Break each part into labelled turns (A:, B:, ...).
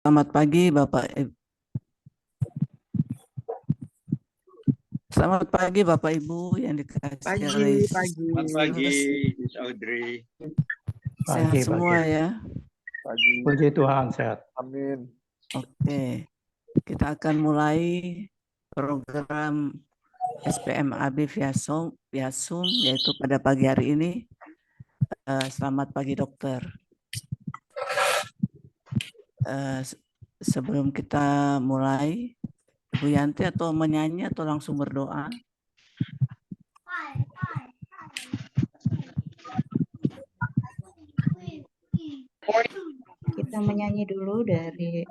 A: Selamat pagi Bapak Ibu. Selamat pagi Bapak Ibu yang dikasihi
B: Pagi,
A: oleh
B: pagi.
C: Selamat pagi,
A: Yesus.
C: Miss Audrey.
A: Sehat
D: Pagi,
A: semua
D: pagi.
A: ya.
E: Pagi.
D: Puji Tuhan, sehat.
E: Amin.
A: Oke, kita akan mulai program SPMAB via Zoom, yaitu pada pagi hari ini. Selamat pagi dokter. Sebelum kita mulai, Ibu Yanti atau menyanyi atau langsung berdoa?
F: Kita menyanyi dulu dari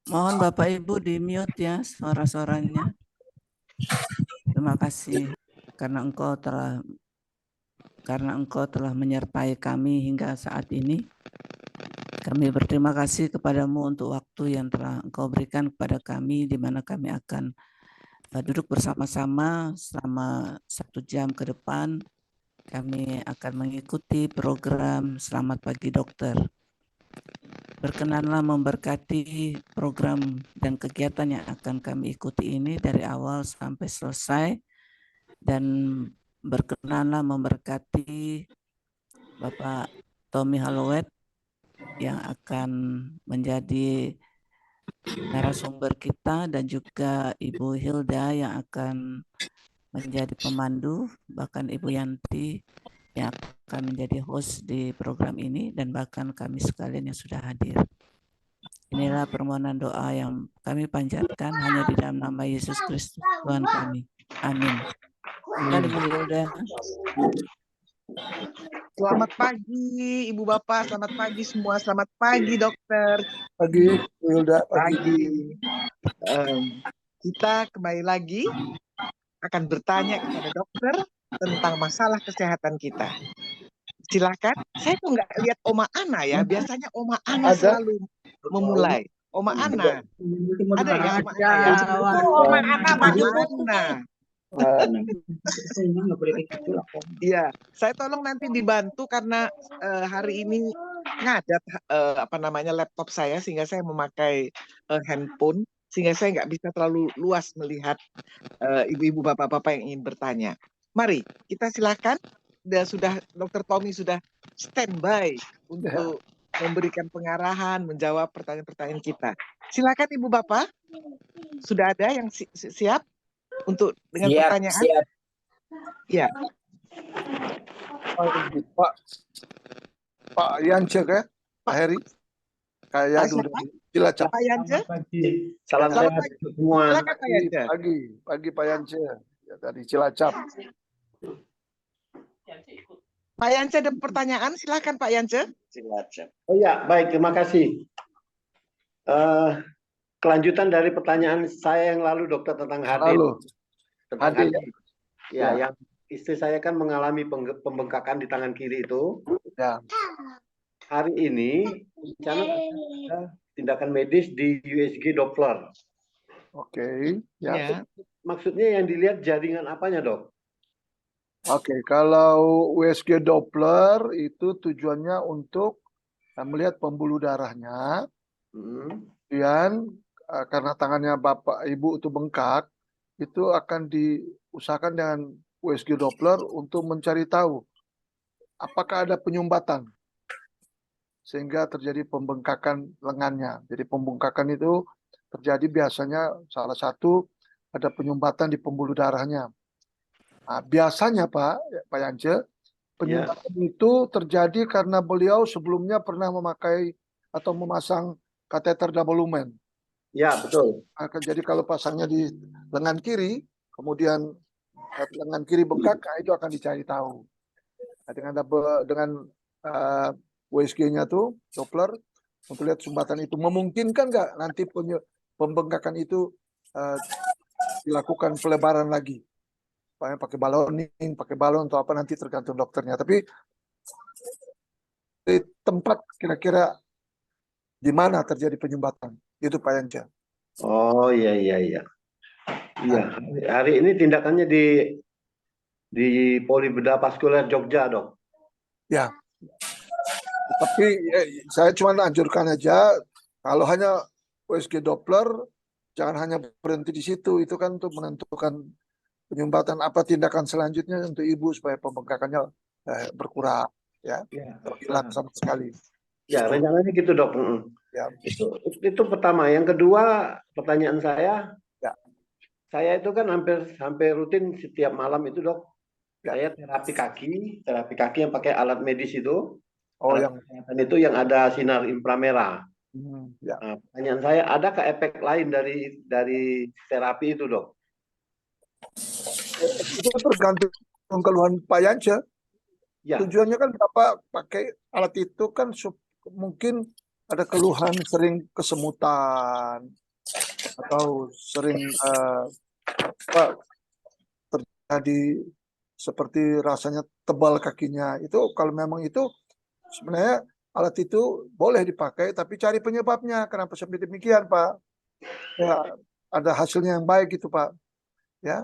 A: Mohon Bapak Ibu di mute ya suara-suaranya. Terima kasih karena Engkau telah menyertai kami hingga saat ini. Kami berterima kasih kepadamu untuk waktu yang telah Engkau berikan kepada kami, di mana kami akan duduk bersama-sama selama 1 jam ke depan. Kami akan mengikuti program Selamat Pagi Dokter. Berkenanlah memberkati program dan kegiatan yang akan kami ikuti ini dari awal sampai selesai, dan berkenanlah memberkati Bapak Tommy Hallowed yang akan menjadi narasumber kita, dan juga Ibu Hilda yang akan menjadi pemandu, bahkan Ibu Yanti yang akan menjadi host di program ini, dan bahkan kami sekalian yang sudah hadir. Inilah permohonan doa yang kami panjatkan hanya di dalam nama Yesus Kristus Tuhan kami. Amin. Ibu Hilda.
B: Selamat pagi, Ibu Bapak. Selamat pagi semua. Selamat pagi, dokter.
E: Pagi, Wilda.
B: Pagi. Kita kembali lagi akan bertanya kepada dokter tentang masalah kesehatan kita. Silakan. Saya kok nggak lihat Oma Ana ya. Biasanya Oma Ana selalu memulai. Oma Ana. Ada ya Oma Ana ya? Oma Ana. Iya, saya tolong nanti dibantu karena hari ini ngadat laptop saya, sehingga saya memakai handphone, sehingga saya nggak bisa terlalu luas melihat ibu-ibu bapak-bapak yang ingin bertanya. Mari kita silakan. Sudah Dr. Tommy sudah standby untuk memberikan pengarahan, menjawab pertanyaan-pertanyaan kita. Silakan ibu bapak. Sudah ada yang siap untuk dengan pertanyaan?
G: Siap.
B: Ya.
E: Pak Yance ya? Pak Heri? Kayak Cilacap.
B: Pak Yance?
G: Salam sehat semua.
B: Silakan Pak Yance.
E: Pagi Pak Yance. Ya, dari Cilacap.
B: Pak Yance ada pertanyaan, silakan Pak Yance.
G: Oh ya, baik, terima kasih. Kelanjutan dari pertanyaan saya yang lalu, dokter, tentang HD. Tentang HD. Ya, yang istri saya kan mengalami pembengkakan di tangan kiri itu.
E: Ya.
G: Hari ini rencana ada tindakan medis di USG Doppler.
E: Oke. Ya.
G: Maksudnya yang dilihat jaringan apanya, dok?
E: Oke, kalau USG Doppler itu tujuannya untuk melihat pembuluh darahnya. Dan karena tangannya Bapak Ibu itu bengkak, itu akan diusahakan dengan USG Doppler untuk mencari tahu apakah ada penyumbatan sehingga terjadi pembengkakan lengannya. Jadi pembengkakan itu terjadi biasanya salah satu ada penyumbatan di pembuluh darahnya. Nah, biasanya Pak Yance, penyumbatan itu terjadi karena beliau sebelumnya pernah memakai atau memasang kateter double lumen.
G: Ya, betul.
E: Jadi kalau pasangnya di lengan kiri, kemudian lengan kiri bengkak, itu akan dicari tahu. Nah, dengan USG-nya tuh Doppler untuk lihat sumbatan itu memungkinkan nggak nanti pembengkakan itu dilakukan pelebaran lagi. Pakai balon atau apa nanti tergantung dokternya. Tapi di tempat kira-kira di mana terjadi penyumbatan itu Pak Yance.
G: Oh iya. Iya, hari ini tindakannya di Poli Bedah Vaskuler Jogja, dok.
E: Ya, tapi saya cuma anjurkan aja kalau hanya USG Doppler jangan hanya berhenti di situ. Itu kan untuk menentukan penyumbatan apa tindakan selanjutnya untuk ibu supaya pembengkakannya berkurang, ya, atau hilang sama sekali.
G: Ya, rencananya gitu dok.
E: Ya.
G: Itu pertama. Yang kedua, pertanyaan saya,
E: ya.
G: Saya itu kan hampir rutin setiap malam itu dok.
E: Ya.
G: Saya terapi kaki yang pakai alat medis itu.
E: Oh,
G: alat
E: yang
G: kesehatan itu yang ada sinar inframerah.
E: Ya.
G: Nah, pertanyaan saya, adakah efek lain dari terapi itu dok?
E: Itu tergantung keluhan Pak Yance.
G: Ya.
E: Tujuannya kan Bapak pakai alat itu kan mungkin ada keluhan sering kesemutan atau sering terjadi seperti rasanya tebal kakinya. Itu kalau memang itu sebenarnya alat itu boleh dipakai, tapi cari penyebabnya. Kenapa seperti demikian, Pak? Ya, ada hasilnya yang baik gitu, Pak. Ya,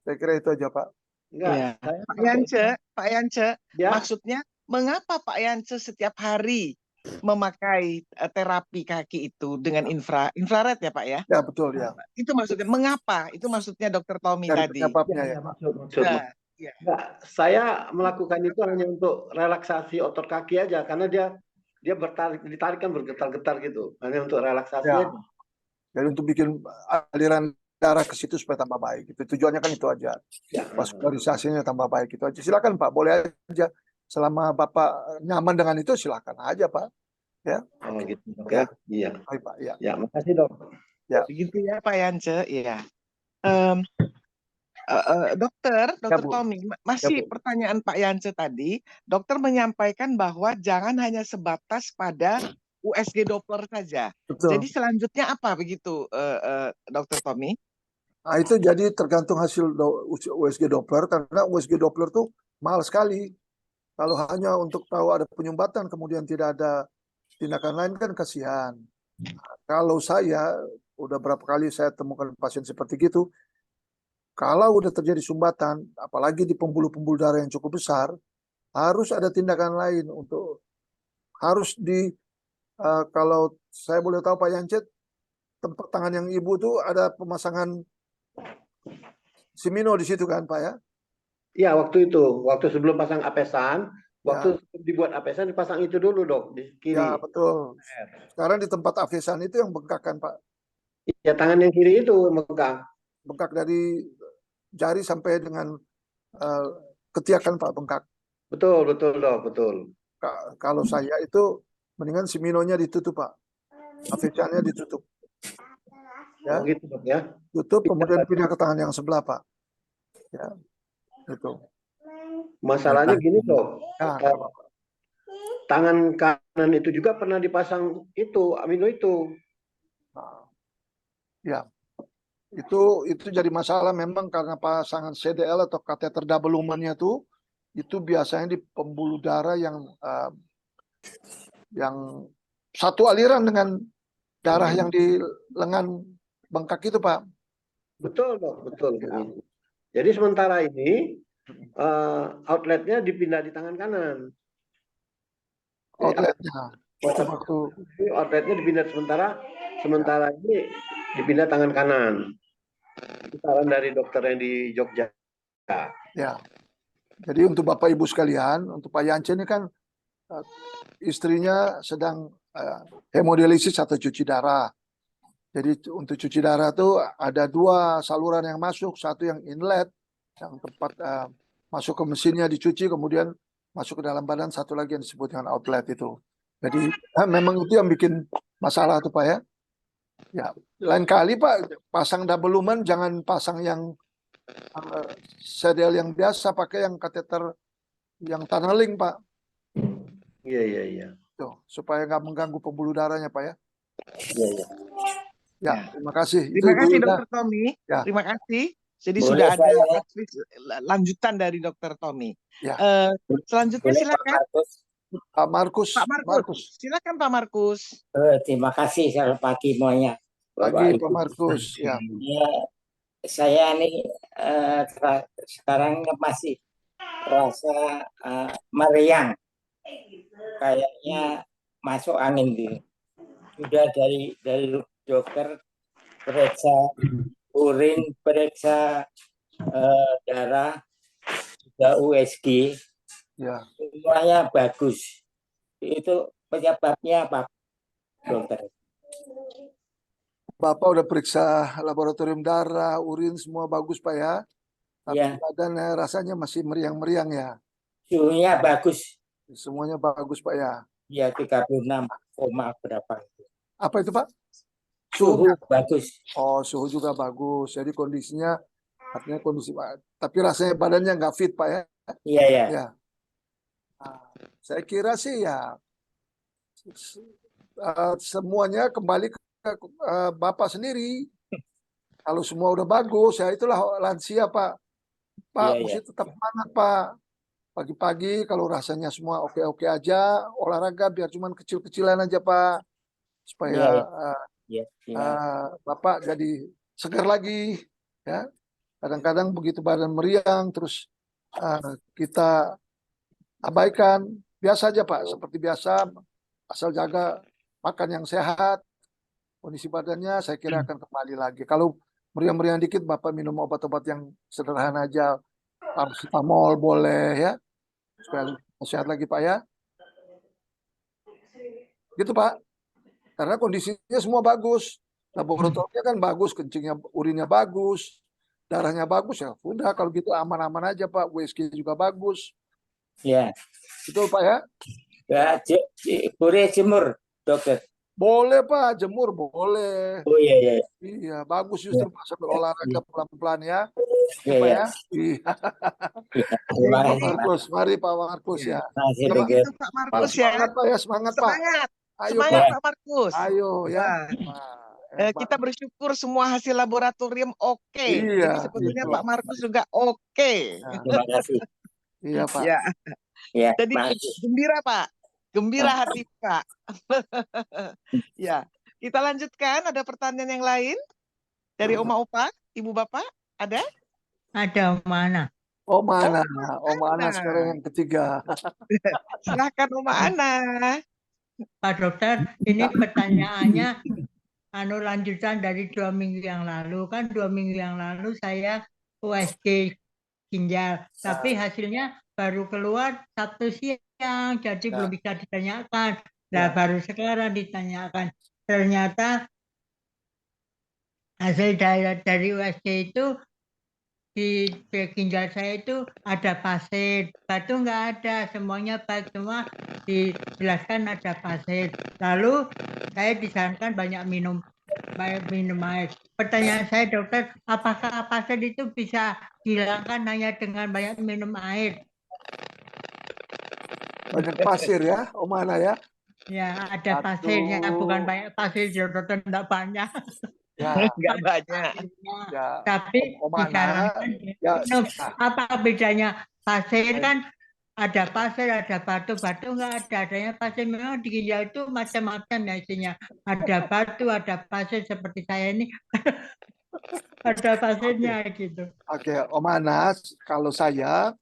E: saya kira itu aja, Pak.
B: Ya. Pak Yance, ya? Maksudnya mengapa Pak Yance setiap hari memakai terapi kaki itu dengan infrared ya Pak ya?
E: Ya, betul ya.
B: Itu maksudnya mengapa? Itu maksudnya Dokter Tommy tadi.
E: Penyebabnya ya.
G: Enggak, saya melakukan itu hanya untuk relaksasi otot kaki aja karena dia ditarik kan bergetar-getar gitu. Hanya untuk relaksasi
E: ya.
G: aja.
E: Jadi untuk bikin aliran darah ke situ supaya tambah baik. Itu tujuannya kan itu aja. Ya. Vaskularisasinya tambah baik itu aja. Silakan Pak, boleh aja. Selama Bapak nyaman dengan itu silakan aja Pak. Ya.
G: Oh gitu dok ya. Iya.
E: Baik Pak. Ya.
G: Ya, makasih dok.
B: Ya. Begitu ya Pak Yance. Iya. Dokter Tommy, masih pertanyaan Pak Yance tadi, dokter menyampaikan bahwa jangan hanya sebatas pada USG Doppler saja. Betul. Jadi selanjutnya apa begitu, Dokter Tommy?
E: Nah, itu jadi tergantung hasil USG Doppler, karena USG Doppler tuh mahal sekali. Kalau hanya untuk tahu ada penyumbatan, kemudian tidak ada tindakan lain kan kasihan. Nah, kalau saya, udah berapa kali saya temukan pasien seperti gitu, kalau udah terjadi sumbatan, apalagi di pembuluh-pembuluh darah yang cukup besar, harus ada tindakan lain untuk kalau saya boleh tahu Pak Yancet, tempat tangan yang ibu tuh ada pemasangan simino di situ kan Pak ya?
G: Iya waktu sebelum pasang apesan, waktu dibuat apesan dipasang itu dulu dok di kiri.
E: Ya betul. Sekarang di tempat apesan itu yang bengkak kan Pak?
G: Ya tangan yang kiri itu bengkak.
E: Bengkak dari jari sampai dengan ketiak kan Pak bengkak.
G: Betul dok, betul.
E: Kalau saya itu mendingan siminonya ditutup Pak, apesannya ditutup. Ya,
G: gitu dok ya.
E: Tutup kemudian pindah ke tangan yang sebelah Pak. Ya, itu.
G: Masalahnya gini dok.
E: Ya,
G: tangan kanan itu juga pernah dipasang itu amino itu.
E: Ya. Itu jadi masalah memang karena pasangan CDL atau kateter double lumennya itu biasanya di pembuluh darah yang satu aliran dengan darah yang di lengan bengkak itu Pak.
G: Betul dok, betul. Ya. Jadi sementara ini outletnya dipindah di tangan kanan.
E: Outletnya.
G: Outletnya dipindah sementara ini dipindah tangan kanan. Itu saran dari dokter yang di Jogja.
E: Ya. Jadi untuk Bapak Ibu sekalian, untuk Pak Yance ini kan istrinya sedang hemodialisis atau cuci darah. Jadi untuk cuci darah itu ada dua saluran yang masuk, satu yang inlet, yang tempat masuk ke mesinnya dicuci, kemudian masuk ke dalam badan, satu lagi yang disebut dengan outlet itu. Jadi memang itu yang bikin masalah tuh Pak ya. Ya, lain kali Pak pasang double lumen jangan pasang yang CDL yang biasa, pakai yang kateter yang tunneling Pak.
G: Iya.
E: Tuh, supaya nggak mengganggu pembuluh darahnya Pak ya.
G: Iya.
E: Ya, terima kasih.
B: Terima kasih Dokter Tommy. Ya. Terima kasih. Jadi boleh sudah ada lanjutan dari Dokter Tommy.
E: Ya.
B: Selanjutnya boleh, silakan.
E: Pak Markus.
B: Silakan Pak Markus.
C: Terima kasih selamat pagi semuanya.
E: Pagi Pak Markus. Ya.
C: Saya ini sekarang masih terasa meriang kayaknya masuk angin gitu. Sudah dari dokter periksa urin, periksa darah, juga USG,
E: Ya.
C: semuanya bagus. Itu penyebabnya apa, dokter?
E: Bapak udah periksa laboratorium darah, urin, semua bagus Pak ya. Tapi
C: Ya,
E: badannya rasanya masih meriang-meriang ya.
C: suhunya bagus.
E: Semuanya bagus Pak ya.
C: Ya, 36, berapa.
E: Apa itu Pak?
C: Suhu bagus.
E: Oh, suhu juga bagus. Jadi kondisinya, artinya kondisi Pak. Tapi rasanya badannya nggak fit Pak ya.
C: Iya, ya.
E: Ya. Nah, saya kira sih ya semuanya kembali ke Bapak sendiri. Kalau semua udah bagus, ya itulah lansia Pak. Pak,
C: Iya,
E: mesti tetap semangat Pak. Pagi-pagi kalau rasanya semua oke-oke aja, olahraga biar cuman kecil-kecilan aja Pak. Supaya
C: Iya, iya.
E: Bapak jadi segar lagi. Ya. Kadang-kadang begitu badan meriang, terus kita abaikan. Biasa aja Pak, seperti biasa. Asal jaga makan yang sehat, kondisi badannya saya kira akan kembali lagi. Kalau meriang-meriang dikit, Bapak minum obat-obat yang sederhana aja. Paracetamol boleh ya. Supaya lebih sehat lagi Pak ya. Gitu Pak. Karena kondisinya semua bagus. Laboratoriumnya kan bagus, kencingnya, urinnya bagus, darahnya bagus ya. Udah kalau gitu aman-aman aja Pak. USG juga bagus.
C: Ya.
E: Betul Pak ya?
C: Ya, boleh jemur, dokter.
E: Boleh Pak, jemur boleh.
C: Oh iya, iya.
E: Iya, bagus justru Pak sambil olahraga pelan-pelan ya.
C: Iya,
E: Pak
C: iya.
E: ya. Iya.
C: Terima
E: Pak
C: kasih, Pak.
E: Markus, mari Pak Markus ya.
C: Terima kasih,
B: Kalau
C: dokter.
B: gitu Pak Markus ya.
E: Semangat Pak ya, semangat Pak.
B: Semangat.
E: Ayo
B: Semangat
E: Pak.
B: Pak Markus.
E: Ayo ya.
B: Wah, kita bersyukur semua hasil laboratorium oke.
E: Iya,
B: Jadi sebetulnya
E: gitu.
B: Pak Markus juga oke.
C: Terima kasih.
E: Iya Pak.
B: Ya.
C: Ya,
B: Jadi gembira Pak. Gembira hati Pak. Ya. Kita lanjutkan. Ada pertanyaan yang lain dari Oma Opa, Ibu Bapak? Ada?
F: Ada mana?
E: Oma Ana sekarang yang ketiga.
B: Silahkan Oma Ana.
F: Pak Dokter, ini pertanyaannya lanjutan dari 2 minggu yang lalu. Kan 2 minggu yang lalu saya USG ginjal, tapi hasilnya baru keluar Sabtu siang, jadi belum bisa ditanyakan. Nah, baru sekarang ditanyakan. Ternyata hasil dari USG itu di ginjal saya itu ada pasir, batu nggak ada, semuanya baik, semua dijelaskan ada pasir. Lalu saya disarankan banyak minum air. Pertanyaan saya dokter, apakah pasir itu bisa dihilangkan hanya dengan banyak minum air?
E: Banyak pasir ya, Om Ana ya.
F: Ya, ada pasirnya, bukan banyak pasir, dokter enggak banyak.
E: Ya,
B: Enggak banyak.
E: Ya,
F: Tapi
E: Om Ana,
F: disarankan minum. Apa bedanya? Pasir kan ada pasir, ada batu nggak ada. Adanya pasir, memang di ginjal itu macam-macam ya isinya. Ada batu, ada pasir seperti saya ini. Ada pasirnya gitu.
E: Oke, Om Ana, kalau saya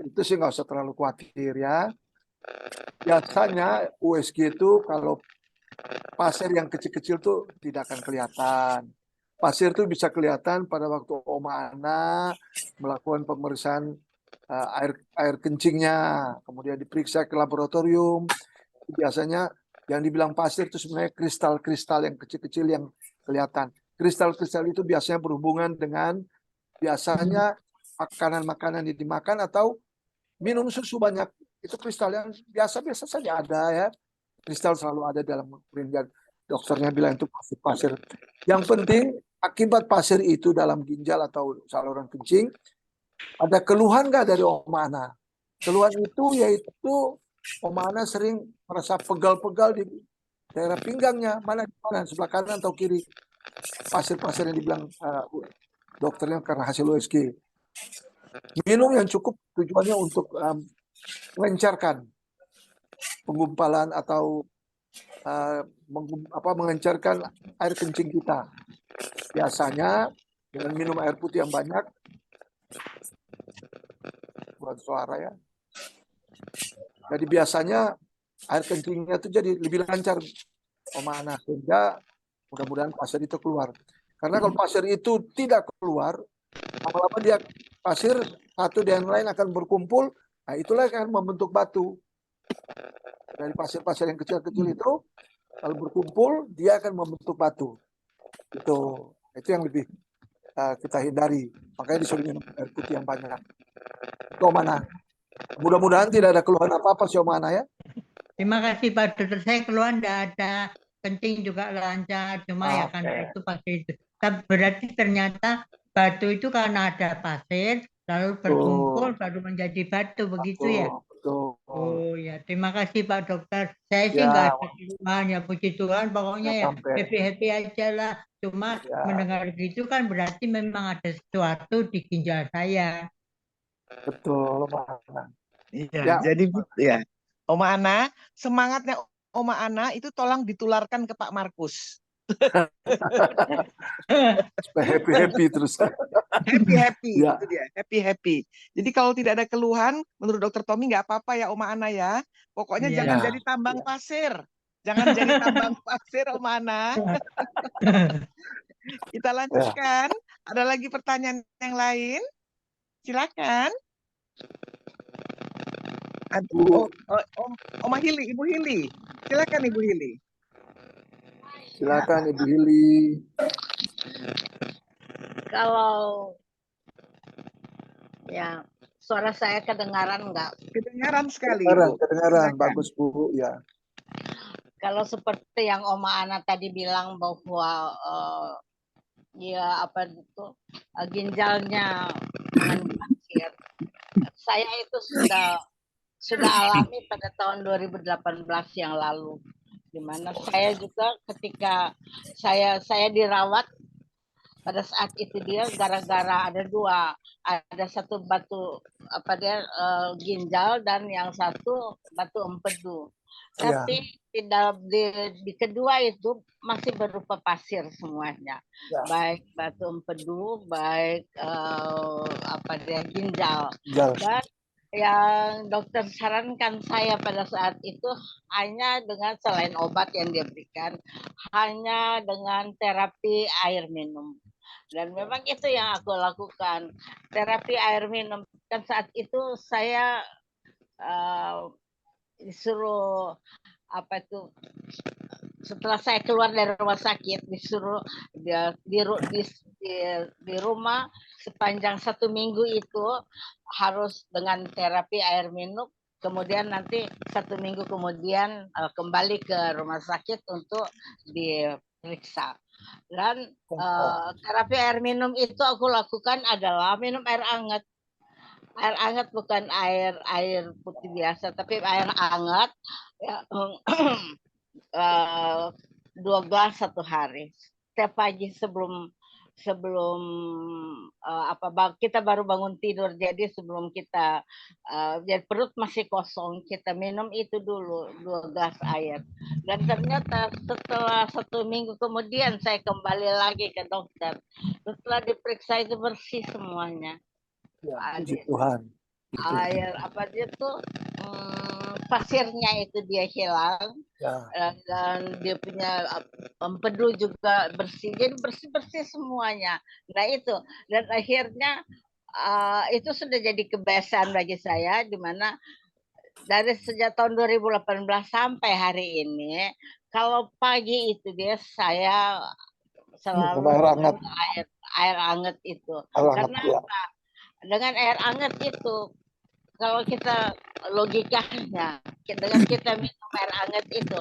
E: itu sih nggak usah terlalu khawatir ya. Biasanya USG itu kalau pasir yang kecil-kecil tuh tidak akan kelihatan. Pasir itu bisa kelihatan pada waktu Om Ana melakukan pemeriksaan air kencingnya, kemudian diperiksa ke laboratorium. Biasanya yang dibilang pasir itu sebenarnya kristal-kristal yang kecil-kecil yang kelihatan. Kristal-kristal itu biasanya berhubungan dengan biasanya makanan-makanan yang dimakan atau minum susu banyak. Itu kristal yang biasa-biasa saja ada ya. Kristal selalu ada dalam urin. Dokternya bilang itu pasir. Yang penting akibat pasir itu dalam ginjal atau saluran kencing, ada keluhan nggak dari Om Ana? Keluhan itu yaitu Om Ana sering merasa pegal-pegal di daerah pinggangnya, mana sebelah kanan atau kiri. Pasir-pasir yang dibilang dokternya karena hasil USG. Minum yang cukup tujuannya untuk mengencarkan penggumpalan atau mengencarkan air kencing kita. Biasanya dengan minum air putih yang banyak, buat suara ya. Jadi biasanya air kencingnya itu jadi lebih lancar, Oma Ana, sehingga mudah-mudahan pasir itu keluar. Karena kalau pasir itu tidak keluar, lama-lama dia pasir satu dengan lain akan berkumpul, nah itulah yang akan membentuk batu. Dari pasir-pasir yang kecil-kecil itu, kalau berkumpul dia akan membentuk batu. Itu yang lebih kita hindari. Makanya disuruh minum air putih yang banyak. Itu Om Ana. Mudah-mudahan tidak ada keluhan apa-apa sih Om Ana ya.
F: Terima kasih Pak Dokter. Saya keluar tidak ada, kencing juga lancar. Cuma ya karena itu pasir itu. Tapi berarti ternyata batu itu karena ada pasir, lalu berkumpul baru menjadi batu, begitu ya?
E: Betul.
F: Oh ya, terima kasih Pak Dokter. Saya sih
E: Ya.
F: nggak ada keluhan, ya puji Tuhan. Pokoknya ya
E: Sampai.
F: happy-happy aja lah. Cuma
E: Ya.
F: mendengar gitu kan berarti memang ada sesuatu di ginjal saya.
E: Betul, Om Ana.
B: Iya,
E: Ya.
B: jadi ya, Oma Ana, semangatnya Oma Ana itu tolong ditularkan ke Pak Markus.
E: Supaya happy-happy terus.
B: Happy-happy,
E: Ya.
B: itu dia, happy-happy. Jadi kalau tidak ada keluhan, menurut Dokter Tommy nggak apa-apa ya Oma Ana ya. Pokoknya
F: Iya.
B: jangan
C: Ya.
B: jadi tambang pasir. Jangan jadi tambang pasir Oma Ana. Kita lanjutkan. Ada lagi pertanyaan yang lain? Silakan.
E: Bu.
B: Oma Hili, Ibu Hili. Silakan Ibu Hili.
E: Silakan Ibu Hili.
D: Kalau ya suara saya kedengaran nggak?
B: Kedengaran sekali.
E: Kedengaran.
B: Silakan.
E: Bagus Bu, ya.
D: Kalau seperti yang Oma Ana tadi bilang bahwa ya apa itu ginjalnya dengan pasir, saya itu sudah alami pada tahun 2018 yang lalu, di mana saya juga ketika saya dirawat pada saat itu dia gara-gara ada satu batu ginjal dan yang satu batu empedu. Tapi di kedua itu masih berupa pasir semuanya, baik batu empedu, baik ginjal. Dan yang dokter sarankan saya pada saat itu hanya dengan selain obat yang dia berikan, hanya dengan terapi air minum. Dan memang itu yang aku lakukan, terapi air minum. Dan saat itu saya disuruh setelah saya keluar dari rumah sakit disuruh di rumah sepanjang 1 minggu itu harus dengan terapi air minum, kemudian nanti 1 minggu kemudian kembali ke rumah sakit untuk diperiksa. Dan terapi air minum itu aku lakukan adalah minum air hangat. Air hangat bukan air putih biasa, tapi air hangat ya, 2 gelas 1 hari. Setiap pagi sebelum kita baru bangun tidur, jadi sebelum kita jadi perut masih kosong, kita minum itu dulu 2 gelas air. Dan ternyata setelah 1 minggu kemudian saya kembali lagi ke dokter. Setelah diperiksa itu bersih semuanya.
E: Ya, puji Tuhan.
D: Air pasirnya itu dia hilang, dan dia punya empedu juga bersih, jadi bersih semuanya. Nah itu, dan akhirnya itu sudah jadi kebiasaan bagi saya, di mana dari sejak tahun 2018 sampai hari ini, kalau pagi itu dia saya selalu air hangat itu. Karena apa? Dengan air hangat itu, kalau kita logikanya, dengan kita minum air hangat itu,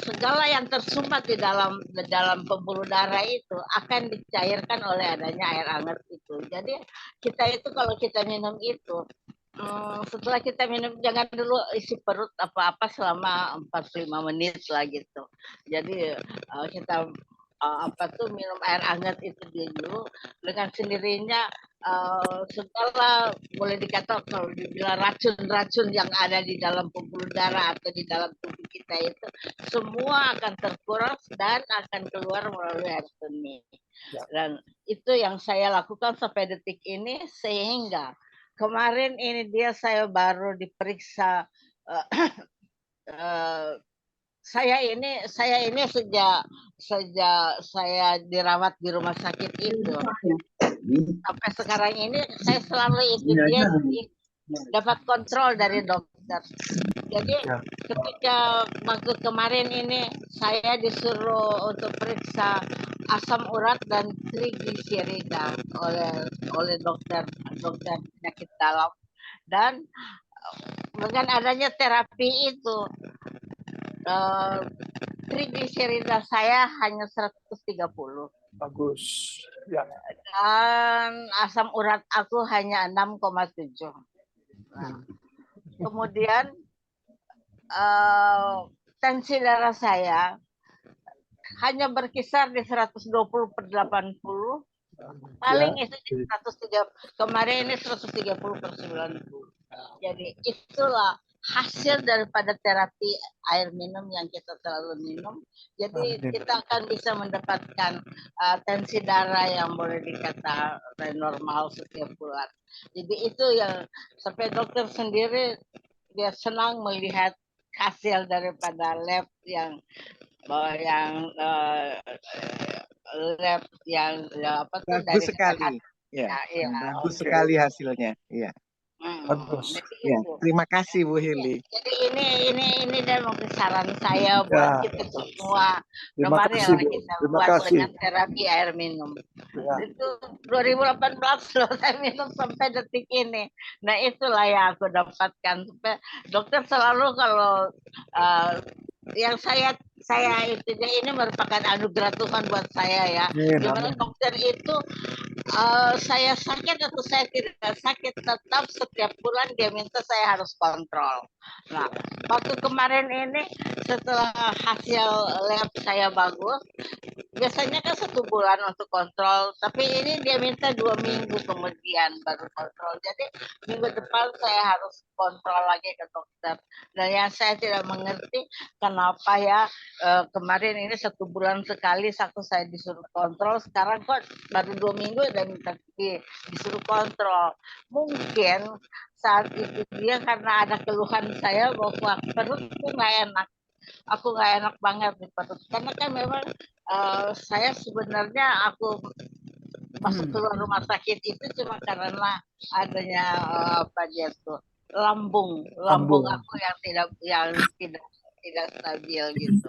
D: segala yang tersumbat di dalam pembuluh darah itu akan dicairkan oleh adanya air hangat itu. Jadi kita itu kalau kita minum itu, setelah kita minum jangan dulu isi perut apa-apa selama 45 menit lah gitu. Jadi kita minum air hangat itu dulu, dengan sendirinya segala boleh dikatakan kalau dibilang racun-racun yang ada di dalam pembuluh darah atau di dalam tubuh kita itu semua akan terkuras dan akan keluar melalui air seni. Dan itu yang saya lakukan sampai detik ini, sehingga kemarin ini saya baru diperiksa saya ini sejak saya dirawat di rumah sakit itu sampai sekarang ini saya selalu ikut dia dapat kontrol dari dokter. Jadi ketika waktu kemarin ini saya disuruh untuk periksa asam urat dan trigliserida oleh dokter penyakit dalam, dan dengan adanya terapi itu trigliserida saya hanya 130.
E: Bagus. Ya.
D: Dan asam urat aku hanya 6,7. Nah, kemudian tensi darah saya hanya berkisar di 120/80. Paling itu di 130. Kemarin ini 130/90. Jadi itulah hasil daripada terapi air minum yang kita selalu minum. Jadi kita akan bisa mendapatkan tensi darah yang boleh dikata normal setiap bulan. Jadi itu yang sampai dokter sendiri dia senang melihat hasil daripada lab yang apa tuh dari
B: bagus sekali. Ya, bagus sekali hasilnya. Iya.
E: Bagus.
B: Ya, terima kasih Bu Hili.
D: Jadi ini dan mungkin saran saya buat kita semua.
E: Terima
D: Kemarin
E: kasih, Bu.
D: kita
E: Terima
D: buat
E: kasih.
D: dengan terapi air minum. Itu 2018 loh saya minum sampai detik ini. Nah itulah yang aku dapatkan. Dokter selalu kalau yang saya itu ini merupakan anugerah Tuhan buat saya ya. Dimana dokter itu saya sakit atau saya tidak sakit tetap setiap bulan dia minta saya harus kontrol. Nah waktu kemarin ini setelah hasil lab saya bagus, biasanya kan 1 bulan untuk kontrol, tapi ini dia minta 2 minggu kemudian baru kontrol. Jadi minggu depan saya harus kontrol lagi ke dokter. Dan yang saya tidak mengerti kenapa ya kemarin ini 1 bulan sekali saya disuruh kontrol, sekarang kok baru 2 minggu dan minta disuruh kontrol. Mungkin saat itu dia karena ada keluhan saya bahwa perutku nggak enak. Aku nggak enak banget di perut. Karena kan memang saya sebenarnya aku masuk ke rumah sakit itu cuma karena adanya apa dia tuh lambung aku yang tidak stabil gitu.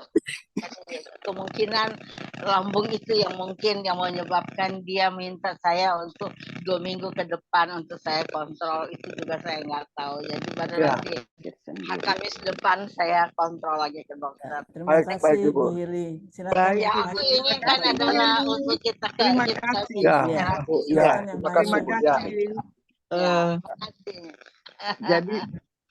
D: Jadi, kemungkinan lambung itu yang mungkin yang menyebabkan dia minta saya untuk 2 minggu ke depan untuk saya kontrol, itu juga saya nggak tahu. Jadi baru nanti Kamis depan saya kontrol lagi ke dokter.
A: Terima kasih Bu Hili. Silakan
D: yang aku inginkan adalah untuk kita
B: terima kasih.
E: Terima kasih.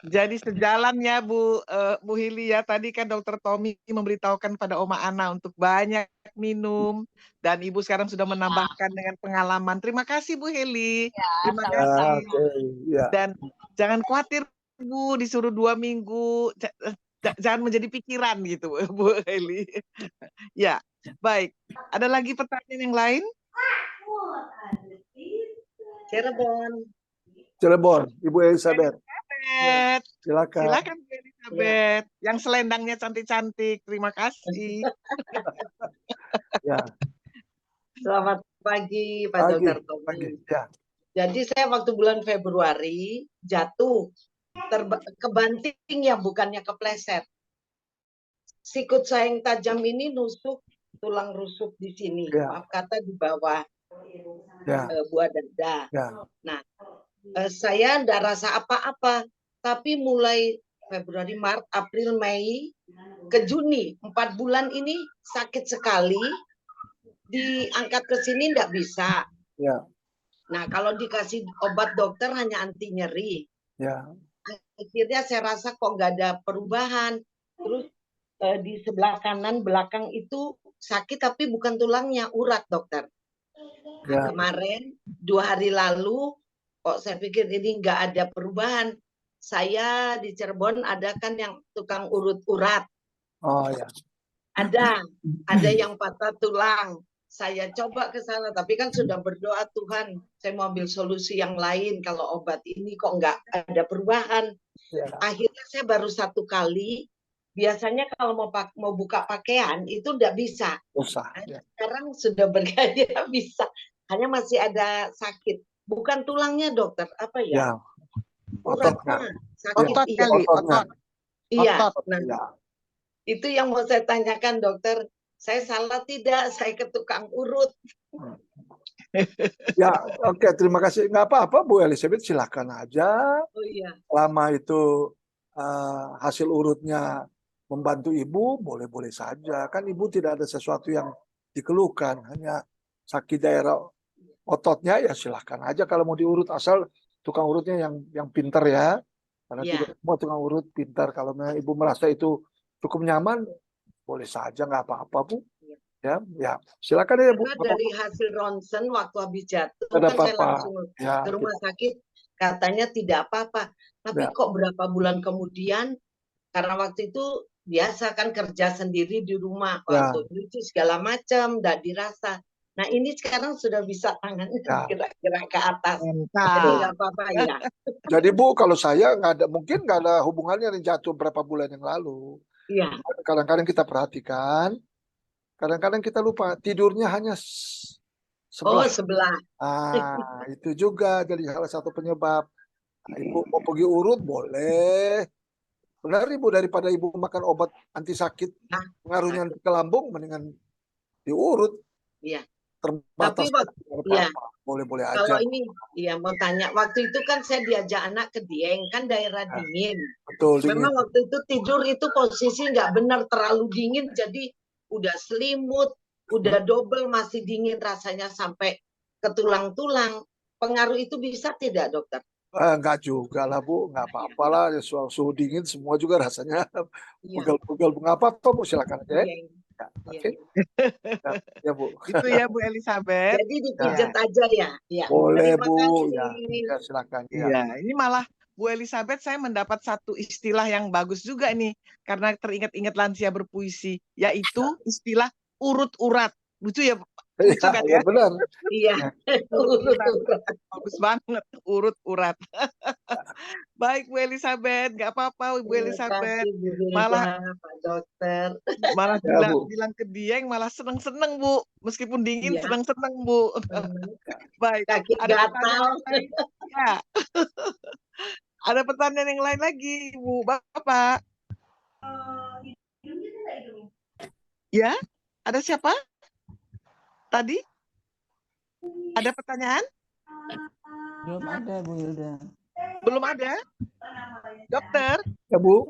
B: Jadi sejalan ya Bu Hili ya, tadi kan Dokter Tommy memberitahukan pada Oma Ana untuk banyak minum dan Ibu sekarang sudah menambahkan dengan pengalaman. Terima kasih Bu Hili. Terima kasih. Dan jangan khawatir Bu, disuruh 2 minggu, jangan menjadi pikiran gitu Bu Hili. Ya, baik. Ada lagi pertanyaan yang lain?
E: Cirebon, Ibu Elizabeth.
B: Silakan Bu Elizabeth. Yang selendangnya cantik-cantik. Terima kasih.
H: Selamat pagi Pak Dr. Tommy. Jadi saya waktu bulan Februari jatuh kebanting ya, bukannya kepleset. Sikut saya yang tajam ini nusuk tulang rusuk di sini. Maaf kata di bawah buah dada. Nah, saya tidak rasa apa-apa, tapi mulai Februari, Maret, April, Mei ke Juni 4 bulan ini sakit sekali, diangkat ke sini tidak bisa. Nah kalau dikasih obat dokter hanya anti nyeri. Akhirnya saya rasa kok nggak ada perubahan. Terus di sebelah kanan belakang itu sakit tapi bukan tulangnya, urat dokter. Nah, kemarin 2 hari lalu kok saya pikir ini nggak ada perubahan. Saya di Cirebon ada kan yang tukang urut urat. Ada yang patah tulang. Saya coba ke sana, tapi kan sudah berdoa, Tuhan, saya mau ambil solusi yang lain. Kalau obat ini kok nggak ada perubahan. Akhirnya saya baru 1 kali biasanya kalau mau buka pakaian itu nggak bisa.
E: Usah.
H: Nah,
E: Ya.
H: sekarang sudah bergaya bisa. Hanya masih ada sakit. Bukan tulangnya dokter, apa ya?
E: Ya. Ototnya.
H: Uratnya sakit.
B: Otot
H: Iya.
B: kali,
E: Ototnya.
B: otot.
H: Iya.
B: Otot.
H: Nah,
E: Ya.
H: itu yang mau saya tanyakan dokter. Saya salah tidak? Saya ke tukang urut.
E: Ya, oke, terima kasih. Nggak apa-apa Bu Elizabeth, silakan aja.
H: Oh iya.
E: Selama itu hasil urutnya membantu ibu, boleh-boleh saja. Kan ibu tidak ada sesuatu yang dikeluhkan, hanya sakit daerah ototnya, ya silahkan aja kalau mau diurut, asal tukang urutnya yang pintar ya. Karena
H: Ya.
E: tidak semua tukang urut pintar. Kalau ibu merasa itu cukup nyaman, boleh saja, nggak apa-apa Bu. Ya, silakan ya Bu.
H: Karena dari hasil ronsen waktu habis jatuh
E: Ada
H: kan saya
E: apa-apa.
H: langsung ke rumah sakit, katanya tidak apa-apa. Tapi
E: Ya.
H: kok berapa bulan kemudian, karena waktu itu biasa kan kerja sendiri di rumah,
E: Ya.
H: waktu nyuci segala macam, tidak dirasa. Nah ini sekarang sudah bisa tangannya
E: Ya.
H: gerak-gerak ke atas,
B: Mantap.
H: jadi nggak apa-apa ya.
E: Jadi Bu, kalau saya mungkin nggak ada hubungannya yang jatuh berapa bulan yang lalu.
H: Iya.
E: Kadang-kadang kita perhatikan, kadang-kadang kita lupa tidurnya hanya
H: Oh
E: sebelah.
H: sebelah.
E: Itu juga jadi salah satu penyebab. Nah, Ibu mau pergi urut boleh. Benar Ibu, daripada Ibu makan obat anti sakit pengaruhnya ke lambung, mendingan diurut.
H: Iya.
E: Terbatas.
H: Tapi ya,
E: boleh-boleh aja.
H: kalau ini, ya mau tanya, waktu itu kan saya diajak anak ke Dieng, kan daerah dingin.
E: Betul, dingin.
H: Memang waktu itu tidur itu posisi nggak benar, terlalu dingin, jadi udah selimut, udah double, masih dingin rasanya sampai ke tulang-tulang. Pengaruh itu bisa tidak dokter?
E: Enggak juga lah Bu, nggak apa-apa lah. Ya, suhu dingin semua juga rasanya pegal-pegal. Nggak apa-apa Bu, silakan aja. Ya, oke. Ya Bu.
B: Itu ya Bu Elizabeth.
H: Jadi dipijat aja ya. Ya.
E: Boleh
H: Terima
E: Bu.
H: kasih.
E: Ya, silakan.
B: Iya, ini malah Bu Elizabeth saya mendapat satu istilah yang bagus juga nih, karena teringat-ingat lansia berpuisi, yaitu istilah urut-urat. Lucu ya, lucu kan ya?
E: Benar.
H: Iya.
B: Bagus banget, urut-urat. Baik Bu Elizabeth, nggak apa-apa Bu Elizabeth. Malah
H: Pak Dokter.
B: Malah bilang ke Dieng malah seneng-seneng Bu, meskipun dingin seneng-seneng Bu. Baik.
H: Kaki
B: Ada
H: gatal.
B: Ya. Ada pertanyaan yang lain lagi, Bu, Bapak. Ya, ada siapa? Tadi? Ada pertanyaan?
A: Belum ada, Bu Hilda.
B: Belum ada? Dokter?
E: Ya, Bu.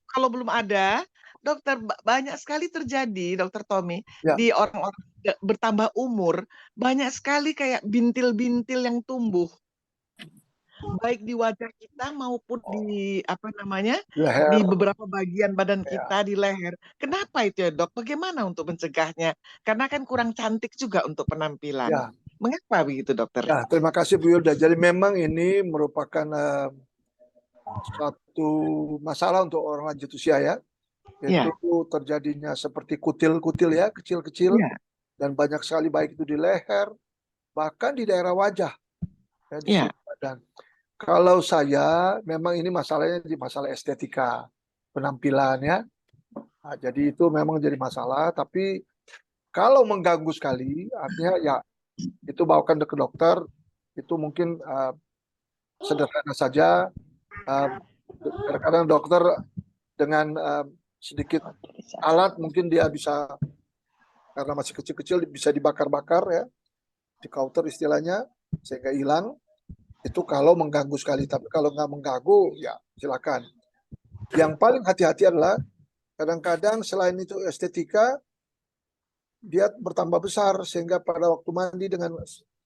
B: Kalau belum ada, dokter, banyak sekali terjadi, Dokter Tommy,
E: ya.
B: Di orang-orang bertambah umur, banyak sekali kayak bintil-bintil yang tumbuh. Baik di wajah kita maupun di
E: leher.
B: di beberapa bagian badan kita, di leher. Kenapa itu ya Dok? Bagaimana untuk mencegahnya? Karena kan kurang cantik juga untuk penampilan.
E: Ya.
B: Mengapa begitu dokter?
E: Ya, terima kasih Bu Yulda. Jadi memang ini merupakan suatu masalah untuk orang lanjut usia ya. Yaitu terjadinya seperti kutil-kutil ya, kecil-kecil. Dan banyak sekali baik itu di leher, bahkan di daerah wajah. Ya, di badan. Kalau saya, memang ini masalahnya di masalah estetika penampilan ya. Nah, jadi itu memang jadi masalah. Tapi kalau mengganggu sekali, artinya ya itu bawakan ke dokter. Itu mungkin sederhana saja. Kadang-kadang dokter dengan sedikit alat mungkin dia bisa, karena masih kecil-kecil, bisa dibakar-bakar ya, di counter istilahnya, sehingga hilang. Itu kalau mengganggu sekali, tapi kalau nggak mengganggu, ya silakan. Yang paling hati-hati adalah kadang-kadang selain itu estetika, dia bertambah besar sehingga pada waktu mandi dengan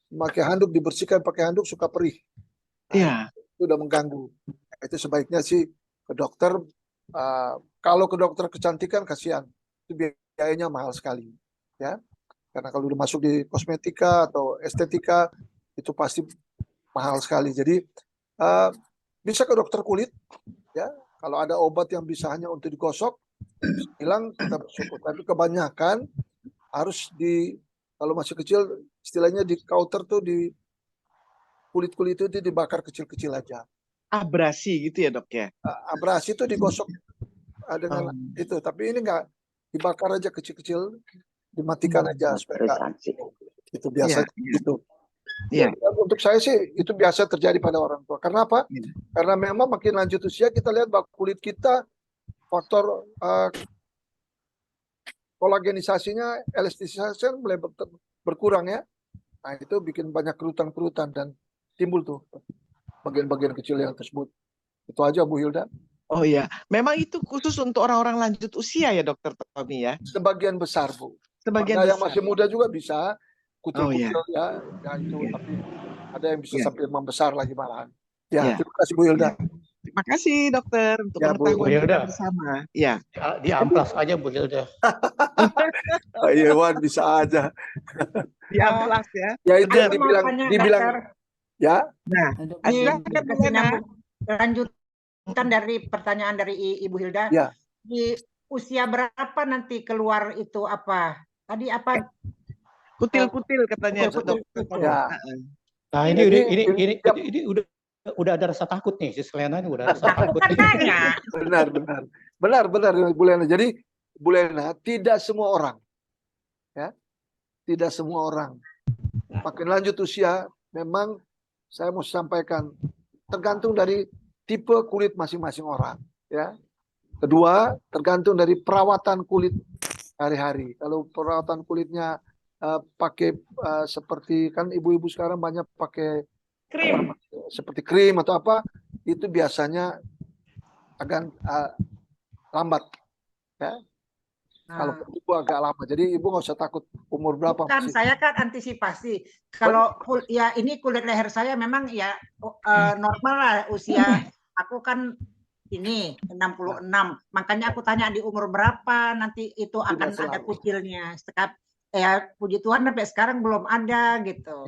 E: memakai handuk, dibersihkan pakai handuk suka perih. Nah, itu udah mengganggu. Itu sebaiknya sih ke dokter. Kalau ke dokter kecantikan kasihan, itu biayanya mahal sekali, ya. Karena kalau udah masuk di kosmetika atau estetika itu pasti mahal sekali. Jadi bisa ke dokter kulit, ya. Kalau ada obat yang bisa hanya untuk digosok, hilang, kita bersyukur. Tapi kebanyakan harus kalau masih kecil, istilahnya di counter tuh, di kulit-kulit itu dibakar kecil-kecil aja.
B: Abrasi gitu ya dok ya?
E: Abrasi itu digosok dengan itu. Tapi ini enggak, dibakar aja kecil-kecil, dimatikan aja supaya enggak. Itu biasa gitu. Ya, untuk saya sih itu biasa terjadi pada orang tua. Karena apa? Karena memang makin lanjut usia kita lihat bahwa kulit kita faktor kolagenisasinya, elastisasinya mulai berkurang ya. Nah itu bikin banyak kerutan-kerutan dan timbul tuh bagian-bagian kecil yang tersebut. Itu aja Bu Hilda.
B: Oh iya, memang itu khusus untuk orang-orang lanjut usia ya Dokter Tommy ya?
E: Sebagian besar Bu.
B: Sebagian
E: yang
B: besar.
E: masih muda juga bisa kutil-kutil ya itu, tapi ada yang bisa sampai membesar lagi malahan. Ya, terima kasih Bu Hilda.
B: Terima kasih dokter untuk pengetahuan kita bersama. Ya,
I: di amplas aja Bu Hilda.
E: Pak Iwan bisa aja.
B: Di amplas ya.
E: Ya itu yang dibilang ya.
B: Nah,
J: lanjutan dari pertanyaan dari Ibu Hilda.
E: Ya.
J: Di usia berapa nanti keluar itu apa? Tadi apa?
B: Kutil-kutil katanya.
E: Ya.
I: Nah ini udah ada rasa takut nih, si Selena ini udah rasa takut.
E: Benar Bu Lena. Jadi Bu Lena, tidak semua orang, ya, tidak semua orang. Makin lanjut usia, memang saya mau sampaikan tergantung dari tipe kulit masing-masing orang, ya. Kedua, tergantung dari perawatan kulit hari-hari. Kalau perawatan kulitnya pakai seperti kan ibu-ibu sekarang banyak pakai krim, seperti krim atau apa, itu biasanya agak lambat, ya. Kalau ibu agak lama, jadi ibu nggak usah takut umur berapa.
J: Kan saya kan antisipasi. Kalau ya ini kulit leher saya memang ya normal lah usia. Aku kan ini 66, makanya aku tanya di umur berapa nanti itu akan ada kucilnya. Ya puji Tuhan sampai sekarang belum ada gitu.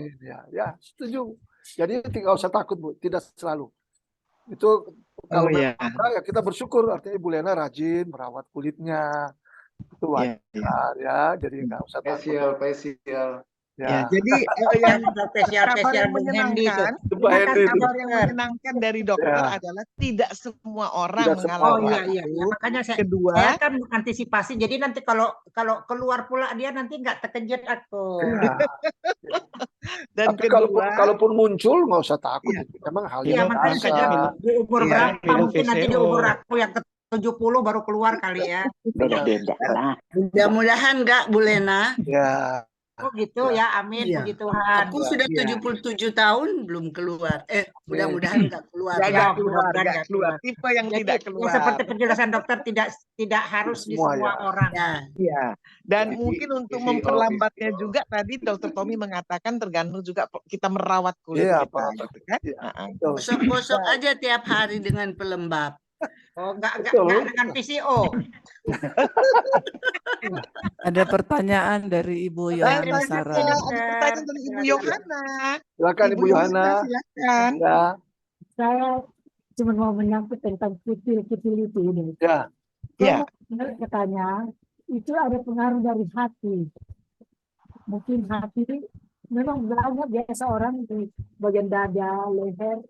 E: Ya setuju. Jadi tidak usah takut Bu, tidak selalu. Itu kalau ya kita bersyukur, artinya Ibu Lena rajin merawat kulitnya. Itu wajar ya, jadi nggak usah takut.
G: Spesial.
B: Ya, jadi yang kabar yang menyenangkan, kabar yang menyenangkan dari dokter adalah tidak semua orang mengalami itu.
J: Makanya saya kan mengantisipasi. Jadi nanti kalau keluar pula dia nanti nggak terkejut aku.
E: Dan tapi kalaupun muncul nggak usah takut. Memang hal yang
J: biasa. Di umur berapa mungkin nanti di umur aku yang 70 baru keluar kali ya.
D: Beda-beda lah. Mudah-mudahan nggak Bu Lena.
E: Ya.
J: Oh gitu ya, amin, puji Tuhan.
D: Aku sudah 77 tahun belum keluar. Mudah-mudahan nggak keluar.
B: Nggak keluar. Tipe yang tidak keluar.
J: Seperti penjelasan dokter tidak harus di semua orang.
B: Iya. Dan mungkin untuk memperlambatnya juga tadi Dokter Tommy mengatakan tergantung juga kita merawat kulit kita.
D: Gosok-gosok aja tiap hari dengan pelembab.
J: Oh, enggak dengan PCO.
A: Ada pertanyaan dari Ibu Yohana Sarah.
B: Ada pertanyaan dari Ibu Yohana.
E: Silakan Ibu Yohana.
B: Silakan.
K: Ya. Saya cuma mau menyangkut tentang kutil-kutil itu ini.
E: Ya.
B: Ya.
K: Katanya itu ada pengaruh dari hati. Mungkin hati memang banyak biasa orang di bagian dada, leher,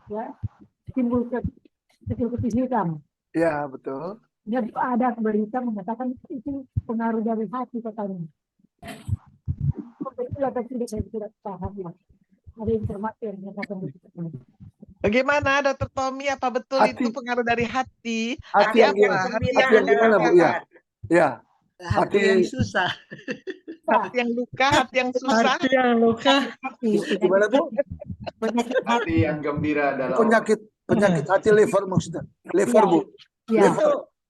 K: ya timbul kecil-kecil hitam.
E: Ya, betul.
K: Jadi ada berita mengatakan itu pengaruh dari hati katanya. Betul atau tidak saya tidak paham lah. Ada informasi yang mengatakan begitu.
B: Bagaimana Dokter Tommy? Apa betul itu pengaruh dari hati?
E: Hati yang gimana Bu? Ya.
D: Hati yang susah.
B: Hati yang luka, hati yang susah.
K: Hati yang luka.
E: Gimana Bu?
G: Hati yang gembira dalam
E: penyakit hati liver maksudnya. Liver Bu.
K: Ya.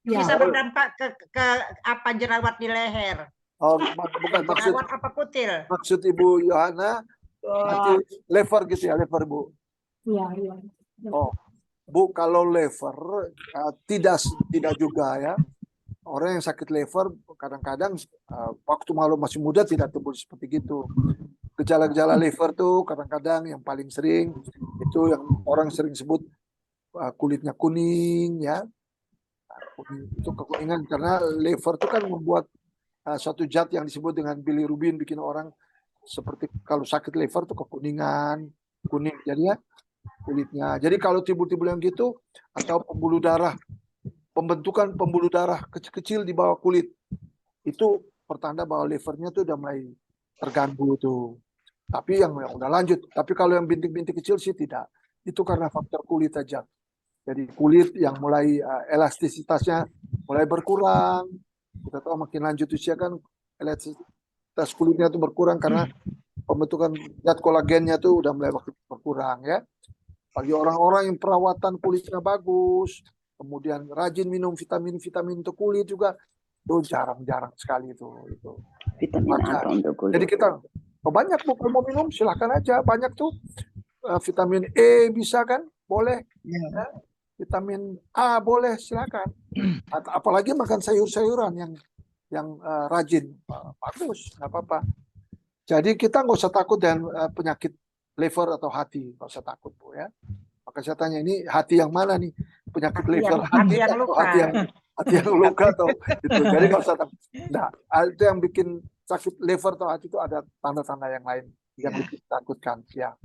J: Bisa berdampak ke apa jerawat di leher.
E: Oh, bukan maksud
J: jerawat apa kutil.
E: Maksud Ibu Yohana hati liver gitu ya, liver Bu.
K: Iya.
E: Oh. Bu, kalau liver tidak juga ya. Orang yang sakit liver kadang-kadang waktu malu masih muda tidak timbul seperti gitu. Gejala-gejala liver tuh kadang-kadang yang paling sering itu yang orang sering sebut kulitnya kuning ya. Itu kekuningan karena liver itu kan membuat suatu zat yang disebut dengan bilirubin bikin orang seperti kalau sakit liver tuh kekuningan, kuning jadi ya kulitnya. Jadi kalau timbul-timbul yang gitu atau pembuluh pembentukan pembuluh darah kecil-kecil di bawah kulit. Itu pertanda bahwa livernya tuh udah mulai terganggu tuh. Tapi yang udah lanjut. Tapi kalau yang bintik-bintik kecil sih tidak. Itu karena faktor kulit aja. Jadi kulit yang mulai elastisitasnya mulai berkurang. Kita tahu makin lanjut usia kan elastisitas kulitnya itu berkurang karena pembentukan zat kolagennya tuh udah mulai berkurang ya. Bagi orang-orang yang perawatan kulitnya bagus, kemudian rajin minum vitamin-vitamin untuk kulit juga, itu jarang-jarang sekali itu.
L: Vitamin apa untuk kulit?
E: Jadi kita banyak kalau mau minum silahkan aja, banyak tuh vitamin E bisa kan, boleh. Ya. Vitamin A boleh, silakan. Apalagi makan sayur-sayuran yang rajin, bagus, nggak apa-apa. Jadi kita nggak usah takut dengan penyakit liver atau hati, nggak usah takut Bu ya. Maka saya tanya ini hati yang mana nih, penyakit liver, hati yang luka, hati yang luka atau itu. Jadi nggak usah takut. Nah, itu yang bikin sakit liver atau hati itu ada tanda-tanda yang lain yang ditakutkan ya.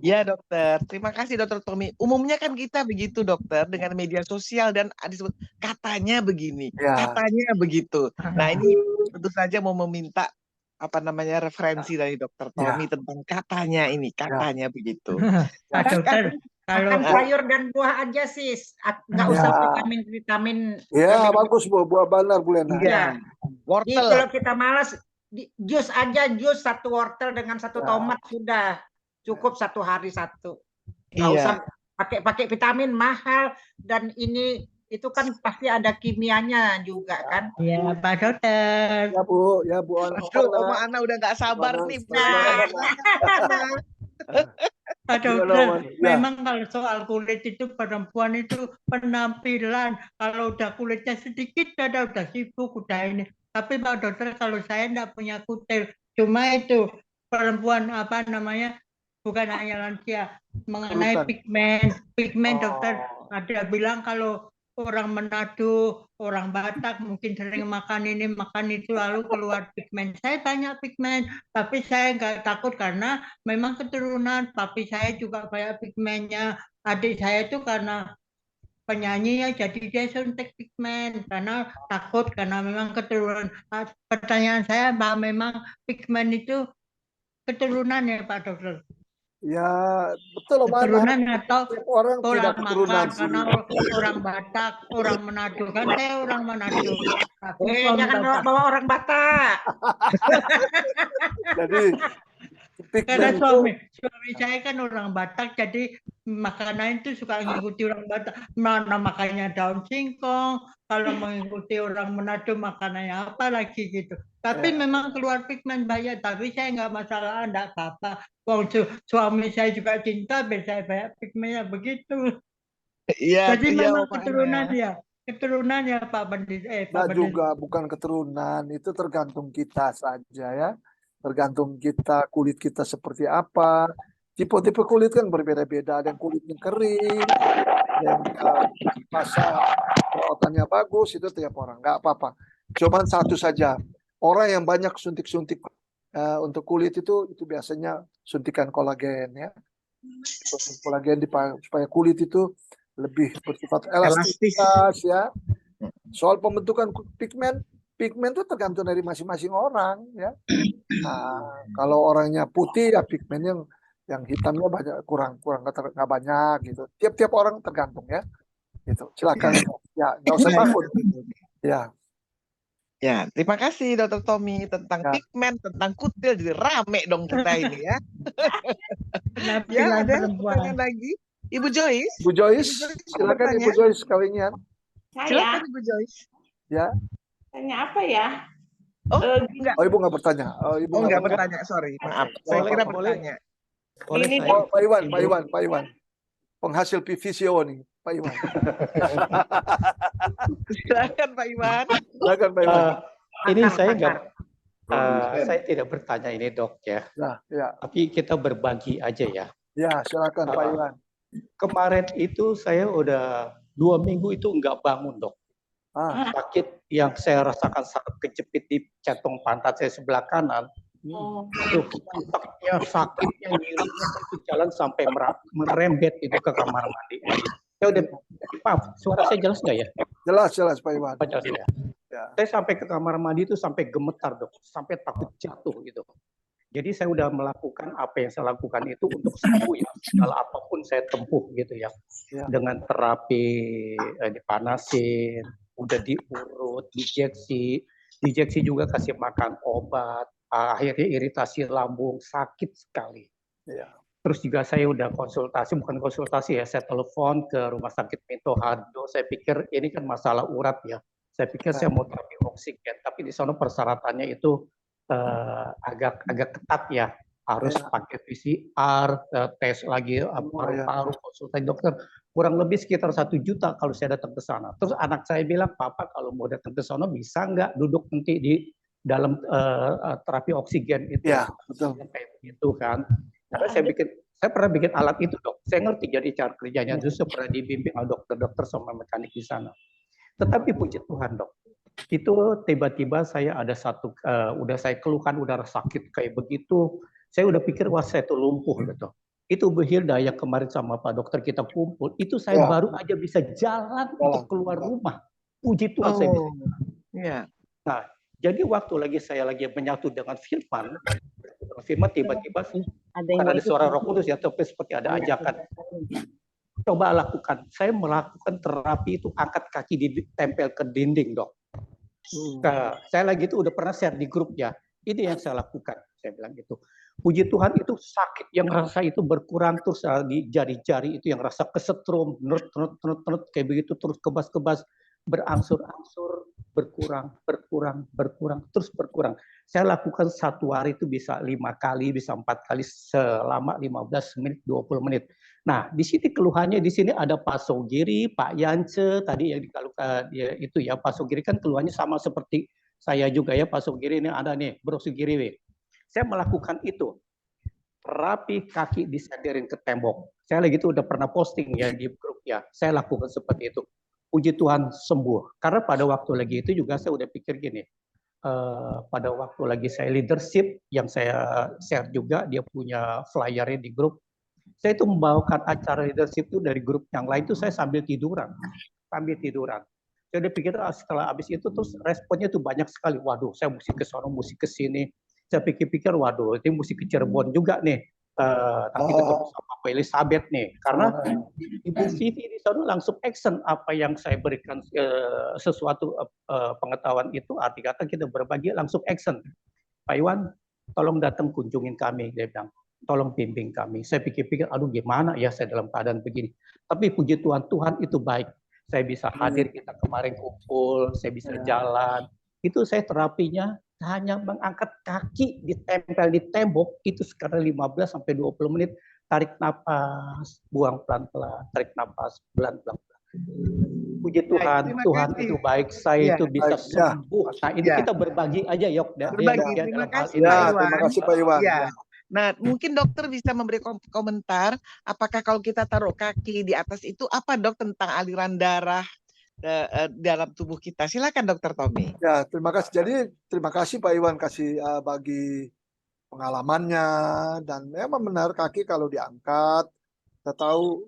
B: Ya dokter, terima kasih dokter Tommy. Umumnya kan kita begitu dokter dengan media sosial dan disebut katanya begini, katanya begitu. Nah ini tentu saja mau meminta referensi dari dokter Tommy tentang katanya ini, katanya begitu.
F: Pak dokter,
J: makan sayur dan buah aja sis, nggak usah vitamin.
E: Ya bagus Bu, buah benar Bu Lena.
J: Iya. Wortel. Kalau kita malas, jus aja, jus 1 wortel dengan 1 tomat sudah. Cukup 1 hari 1. Nggak usah pakai vitamin mahal dan ini itu kan pasti ada kimianya juga kan.
F: Iya Pak dokter.
E: Ya Bu.
B: Oma Ana udah nggak sabar nih.
F: Pak dokter, memang kalau soal kulit itu perempuan itu penampilan. Kalau udah kulitnya sedikit udah sibuk udah ini. Tapi Pak dokter kalau saya enggak punya kutil, cuma itu perempuan bukan hanya lansia, mengenai pigmen dokter ada bilang kalau orang Manado, orang Batak mungkin sering makan ini makan itu lalu keluar pigmen. Saya banyak pigmen, tapi saya nggak takut karena memang keturunan. Papi saya juga banyak pigmennya. Adik saya itu karena penyanyi ya jadi dia suntik pigmen karena takut karena memang keturunan. Pertanyaan saya memang pigmen itu keturunan ya Pak dokter?
E: Ya betul loh,
F: keturunan atau
E: orang tidak keturunan
F: karena orang Batak, orang Manado kan saya orang Manado.
J: Jangan bawa orang Batak.
E: Jadi
F: karena suami saya kan orang Batak, jadi makanan itu suka mengikuti orang Batak. Mana makannya daun singkong, kalau mengikuti orang Manado makanannya apa lagi gitu. Tapi memang keluar pigmen banyak, tapi saya nggak masalah, enggak apa-apa. Suami saya juga cinta, saya banyak pigmennya begitu.
B: Iya.
F: Jadi memang keturunan ya Pak Bandit.
E: Juga bukan keturunan, itu tergantung kita saja ya. Tergantung kita, kulit kita seperti apa. Tipe-tipe kulit kan berbeda-beda. Ada yang kulitnya kering, yang basah, perawatannya bagus, itu tiap orang. Nggak apa-apa. Cuman satu saja. Orang yang banyak suntik-suntik untuk kulit itu biasanya suntikan kolagen ya. Kolagen supaya kulit itu lebih bersifat elastis ya. Soal pembentukan pigmen itu tergantung dari masing-masing orang ya. Nah, kalau orangnya putih ya pigmen yang hitamnya banyak kurang nggak banyak gitu. Tiap-tiap orang tergantung ya. Gitu. Silakan ya, nggak usah takut. Ya.
B: Ya, terima kasih Dr. Tommy tentang pigmen, tentang kutil, jadi rame dong kita ini ya. Ya, ada pertanyaan lagi. Ibu Joyce.
E: Ibu Joyce, silakan Ibu Joyce kawinnya.
B: Silakan Ibu Joyce.
E: Ya.
M: Tanya apa ya?
B: Enggak.
E: Ibu nggak bertanya.
B: Ibu nggak bertanya, sorry, maaf. Saya kira bertanya.
E: Ini Pak Iwan. Penghasil PVCO nih, Pak Iwan.
B: Silakan Pak Iwan.
I: Ini saya tidak bertanya ini dok ya. Tapi kita berbagi aja ya.
E: Ya silakan Pak Iwan.
I: Kemarin itu saya udah 2 minggu itu nggak bangun dok. Sakit yang saya rasakan sangat kejepit di jantung pantat saya sebelah kanan. Itu sakitnya nyerinya itu jalan sampai merembet itu ke kamar mandi. Saya udah, maaf, suara saya jelas nggak ya?
E: Jelas Pak Iwan.
I: Pancasila.
E: Ya.
I: Saya sampai ke kamar mandi itu sampai gemetar dok, sampai takut jatuh gitu. Jadi saya udah melakukan apa yang saya lakukan itu untuk sembuh ya, segala apapun saya tempuh gitu ya. Dengan terapi dipanasin, udah diurut, diinjeksi juga kasih makan obat, akhirnya iritasi lambung, sakit sekali.
E: Ya.
I: Terus juga saya udah bukan konsultasi ya, saya telepon ke Rumah Sakit Minto Harjo. Saya pikir ini kan masalah urat ya. Saya pikir saya mau terapi oksigen, tapi di sana persyaratannya itu agak ketat ya. Harus pakai PCR, tes lagi paru-paru, konsultasi dokter. Kurang lebih sekitar 1 juta kalau saya datang ke sana. Terus anak saya bilang, Papa kalau mau datang ke sana bisa nggak duduk nanti di dalam terapi oksigen itu?
E: Ya, betul.
I: Kayak begitu kan. Karena saya pernah bikin alat itu dok. Saya ngerti jadi cara kerjanya. Justru pernah dibimbing oleh dokter-dokter sama mekanik di sana. Tetapi puji Tuhan dok, itu tiba-tiba saya ada udah saya keluhkan, udah sakit kayak begitu. Saya udah pikir wah saya tuh lumpuh gitu. Itu Bu Hilda yang kemarin sama Pak Dokter kita kumpul, itu saya baru aja bisa jalan untuk keluar rumah. Puji Tuhan saya bisa. Nah, jadi waktu saya lagi menyatu dengan Firman tiba-tiba ada suara Roh Kudus ya, tapi seperti ada ajakan. Coba lakukan. Saya melakukan terapi itu angkat kaki ditempel ke dinding, dok. Saya lagi itu udah pernah share di grup ya. Ini yang saya lakukan. Saya bilang gitu. Puji Tuhan itu sakit yang rasa itu berkurang terus di jari-jari itu yang rasa kesetrum, nut kayak begitu terus kebas-kebas berangsur-angsur berkurang terus berkurang. Saya lakukan 1 hari itu bisa 5 kali, bisa 4 kali selama 15 menit, 20 menit. Nah, di sini keluhannya di sini ada Pak Sogiri, Pak Yance tadi yang dikalukan ya, itu ya Pak Sogiri kan keluhannya sama seperti saya juga ya Pak Sogiri ini ada nih Bro Sogiri. Saya melakukan itu terapi kaki disandarin ke tembok. Saya lagi itu udah pernah posting ya di grup ya. Saya lakukan seperti itu. Puji Tuhan sembuh. Karena pada waktu lagi itu juga saya udah pikir gini. Pada waktu lagi saya leadership yang saya share juga dia punya flyernya di grup. Saya itu membawakan acara leadership itu dari grup yang lain itu saya sambil tiduran. Saya udah pikir setelah habis itu terus responnya tuh banyak sekali. Waduh, saya mesti ke sana, mesti ke sini. Saya pikir-pikir, waduh, ini mesti ke Cirebon juga nih. Nanti ketemu sama Pak Elizabeth nih. Karena Ibu Vivi di sana langsung action apa yang saya berikan sesuatu pengetahuan itu. Arti kata kita berbagi langsung action. Pak Iwan, tolong datang kunjungin kami, dia bilang. Tolong bimbing kami. Saya pikir-pikir, aduh gimana ya saya dalam keadaan begini. Tapi puji Tuhan, Tuhan itu baik. Saya bisa hadir, kita kemarin kumpul, saya bisa jalan. Itu saya terapinya hanya mengangkat kaki ditempel di tembok, itu sekarang 15-20 menit. Tarik napas, buang pelan-pelan, tarik napas, pelan-pelan. Puji Tuhan, Tuhan itu baik. Saya itu bisa sembuh. Nah ini kita berbagi aja Yok.
B: Berbagi, terima kasih Pak Iwan. Nah, mungkin dokter bisa memberi komentar, apakah kalau kita taruh kaki di atas itu, apa dok tentang aliran darah dalam tubuh kita? Silakan dokter Tommy.
E: Ya, terima kasih. Jadi terima kasih Pak Iwan kasih bagi pengalamannya, dan memang benar kaki kalau diangkat, kita tahu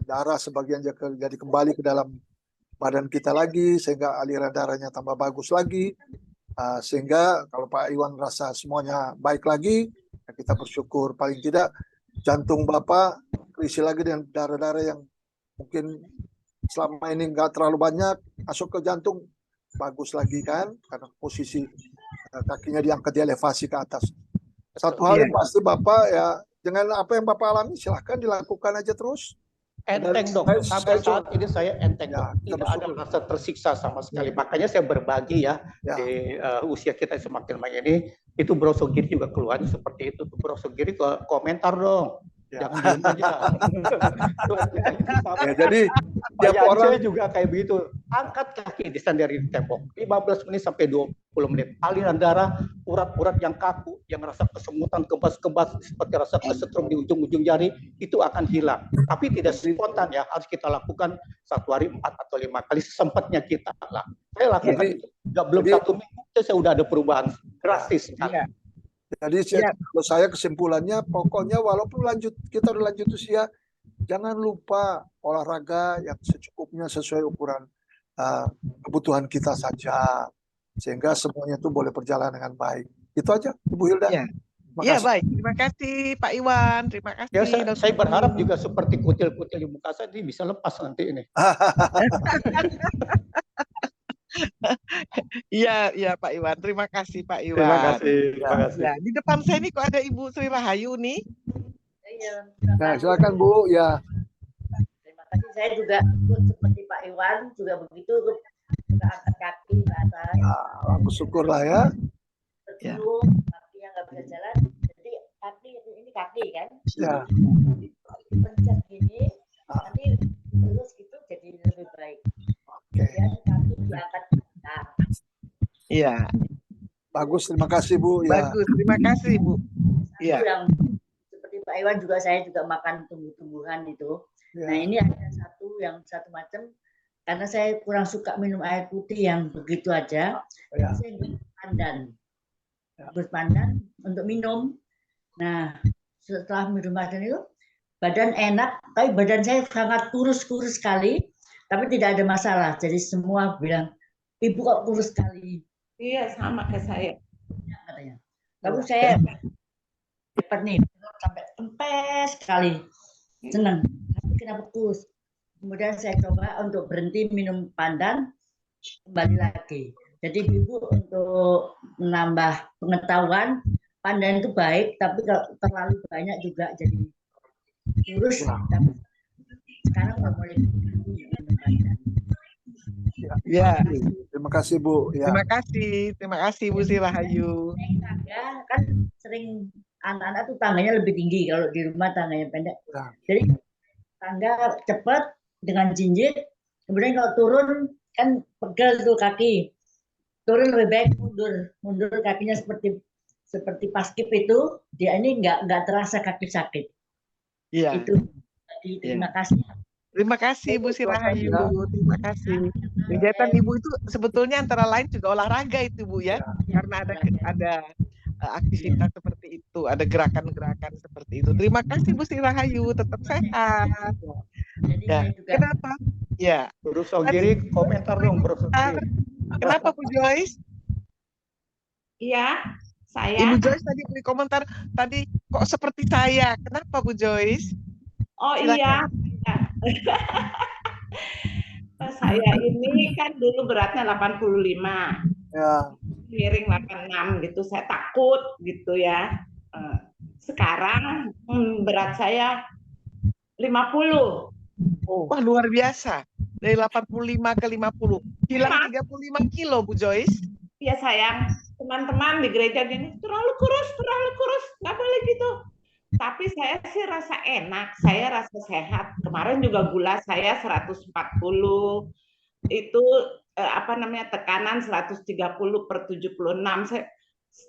E: darah sebagian jadi kembali ke dalam badan kita lagi, sehingga aliran darahnya tambah bagus lagi, sehingga kalau Pak Iwan rasa semuanya baik lagi, kita bersyukur. Paling tidak jantung Bapak terisi lagi dengan darah-darah yang mungkin selama ini nggak terlalu banyak masuk ke jantung, bagus lagi kan, karena posisi kakinya diangkat, dielevasi ke atas. Satu hal yang pasti Bapak ya, dengan apa yang Bapak alami silahkan dilakukan aja terus.
I: Enteng dok, sampai saat ini saya enteng dok, tidak ada rasa tersiksa sama sekali. Makanya saya berbagi ya, di usia kita semakin banyak ini, itu Bro Sogiri juga keluarnya seperti itu. Bro Sogiri komentar dong, jangan diam aja.
E: Jadi tiap orang
I: juga kayak begitu, angkat kaki disandarin di tembok, 15 menit sampai 20 menit. Aliran darah, urat-urat yang kaku, yang rasa kesemutan, kebas-kebas, seperti rasa kesetrum di ujung-ujung jari, itu akan hilang. Tapi tidak spontan ya, harus kita lakukan 1 hari 4 atau 5 kali sesempatnya kita lah. Saya lakukan itu, belum 1 minggu, saya udah ada perubahan drastis.
E: Jadi kalau saya kesimpulannya, pokoknya walaupun kita udah lanjut usia, jangan lupa olahraga yang secukupnya sesuai ukuran kebutuhan kita saja, sehingga semuanya itu boleh berjalan dengan baik. Itu aja, Ibu Hilda.
B: Iya. Ya, baik. Terima kasih Pak Iwan. Terima kasih.
I: Ya, saya berharap juga seperti kutil-kutil di muka saya ini bisa lepas nanti ini.
B: Iya, iya Pak Iwan. Terima kasih Pak Iwan.
I: Terima kasih. Terima kasih.
B: Ya, di depan saya nih kok ada Ibu Sri Rahayu nih.
E: Nah, silakan Bu. Ya.
N: Terima kasih. Saya juga seperti Pak Iwan juga begitu kita angkat kaki ke atas.
E: Aku syukurlah ya.
N: Betul. Kaki yang nggak bisa jalan. Jadi kaki ini kaki kan.
E: Ya.
N: Pencet gini. Nanti terus gitu jadi lebih baik. Kemudian kaki diangkat ke atas.
B: Iya.
E: Bagus, terima kasih Bu. Ya.
B: Bagus, terima kasih Bu. Iya.
N: Yang seperti Pak Iwan juga saya juga makan tumbuh-tumbuhan itu.
E: Ya.
N: Nah ini ada satu macam karena saya kurang suka minum air putih yang begitu aja.
E: Ya.
N: Saya berpandan untuk minum. Nah setelah minum pandan itu badan enak, tapi badan saya sangat kurus-kurus sekali, tapi tidak ada masalah. Jadi semua bilang, Ibu kok kurus sekali.
M: Iya, sama kayak saya.
N: Ya, katanya. Lalu saya dapat nih sampai empes sekali, senang. Tapi kenapa kurus? Kemudian saya coba untuk berhenti minum pandan, kembali lagi. Jadi Ibu untuk menambah pengetahuan, pandan itu baik, tapi kalau terlalu banyak juga jadi kurus. Tapi sekarang nggak boleh minum pandan.
B: Ya.
E: Terima kasih Bu. Ya.
B: Terima kasih Bu Sri Rahayu.
N: Tangga kan sering anak-anak tuh tangganya lebih tinggi, kalau di rumah tangganya pendek.
E: Ya.
N: Jadi tangga cepat dengan jinjit, kemudian kalau turun kan pegel tuh kaki, turun lebih baik mundur kakinya seperti paskib itu, dia ini nggak terasa kaki sakit.
B: Iya.
N: Itu. Jadi, terima kasih.
B: Terima kasih Bu Sri Rahayu. Terima kasih. Kegiatan Ibu itu sebetulnya antara lain juga olahraga itu Bu ya, karena ada aktivitas seperti itu, ada gerakan-gerakan seperti itu. Terima kasih Bu Sri Rahayu, tetap sehat. Ya. Kenapa? Ya.
I: Bro Sogiri komentar dong Bro Sogiri.
B: Kenapa Bu Joyce?
M: Iya, saya.
B: Ibu Joyce tadi beri komentar tadi kok seperti saya. Kenapa Bu Joyce?
M: Oh
B: Silakan.
M: iya. Saya ini kan dulu beratnya 85.
E: Ya.
M: Miring 86 gitu. Saya takut gitu ya. Sekarang berat saya 50.
B: Wah, luar biasa. Dari 85 ke 50. Hilang 35 kilo, Bu Joyce.
M: Iya sayang. Teman-teman di gereja gini, terlalu kurus. Nggak boleh gitu. Tapi saya sih rasa enak, saya rasa sehat. Kemarin juga gula saya 140, itu tekanan 130/76.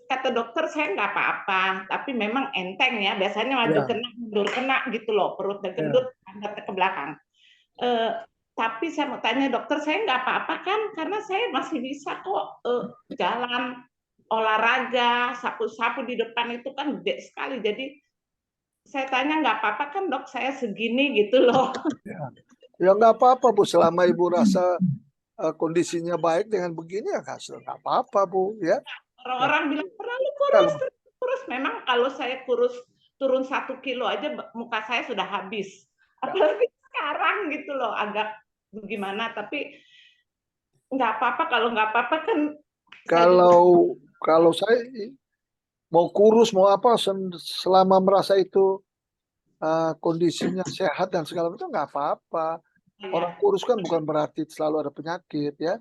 M: Kata dokter saya nggak apa-apa, tapi memang enteng ya. Biasanya maju kena, mundur kena gitu loh, perutnya gendut, angkat ke belakang. Tapi saya mau tanya dokter, saya nggak apa-apa kan? Karena saya masih bisa kok jalan, olahraga, sapu-sapu di depan itu kan gede sekali. Jadi saya tanya nggak apa-apa kan dok, saya segini gitu loh.
E: Ya nggak apa-apa Bu, selama Ibu rasa kondisinya baik dengan begini ya nggak apa-apa Bu ya.
M: Orang-orang bilang terlalu kurus. Memang kalau saya kurus turun 1 kilo aja muka saya sudah habis. Apalagi sekarang gitu loh, agak gimana. Tapi nggak apa-apa, kalau nggak apa-apa kan.
E: Kalau saya mau kurus mau apa, selama merasa itu kondisinya sehat dan segala macam nggak apa-apa. Orang kurus kan bukan berarti selalu ada penyakit ya.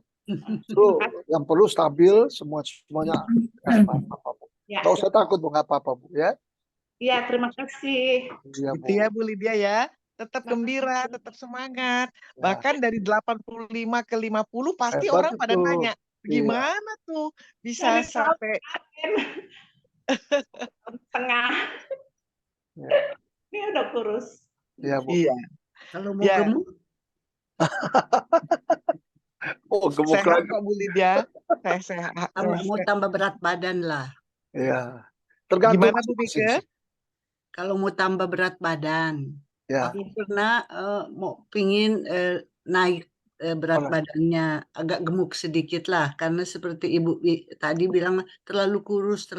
E: So, yang perlu stabil semuanya. Nggak apa-apa Bu. Nggak usah takut Bu, nggak apa-apa Bu ya.
M: Iya, terima kasih.
E: Ya,
B: Bu. Ya Bu Lydia ya. Tetap gembira, tetap semangat. Bahkan dari 85 ke 50 pasti orang pada nanya, gimana tuh bisa sampai
M: tengah. Ini udah kurus.
E: Iya Bu.
B: Iya.
J: Kalau mau gemuk?
E: Oh, gemuk
B: sehat
E: lagi.
B: kok Bu Lydia. Saya sehat.
J: Mau tambah berat badan lah.
E: Iya. Tergantung.
B: Gimana Bu Mika?
J: Kalau mau tambah berat badan,
E: ya.
J: aku pernah mau pingin naik
O: berat badannya agak gemuk sedikit lah, karena seperti Ibu tadi bilang terlalu kurus.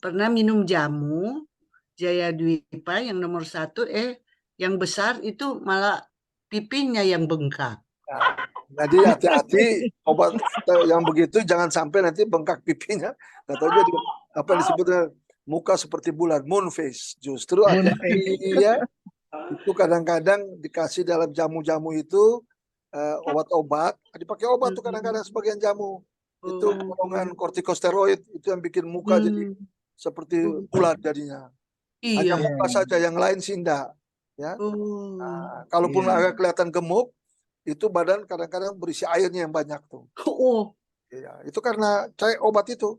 O: Pernah minum jamu Jaya Dwipa yang nomor 1, yang besar itu malah pipinya yang bengkak.
E: Jadi hati-hati obat yang begitu jangan sampai nanti bengkak pipinya. Nggak tahu jadi apa disebutnya muka seperti bulan, moon face. Justru hati-hati ya. Itu kadang-kadang dikasih dalam jamu-jamu itu obat-obat, dipakai obat tuh kadang-kadang sebagian jamu. Itu golongan kortikosteroid itu yang bikin muka jadi seperti bulat jadinya. Hanya muka saja, yang lain sih enggak. Ya. Nah, kalaupun agak kelihatan gemuk, itu badan kadang-kadang berisi airnya yang banyak tuh. Ya, itu karena obat itu.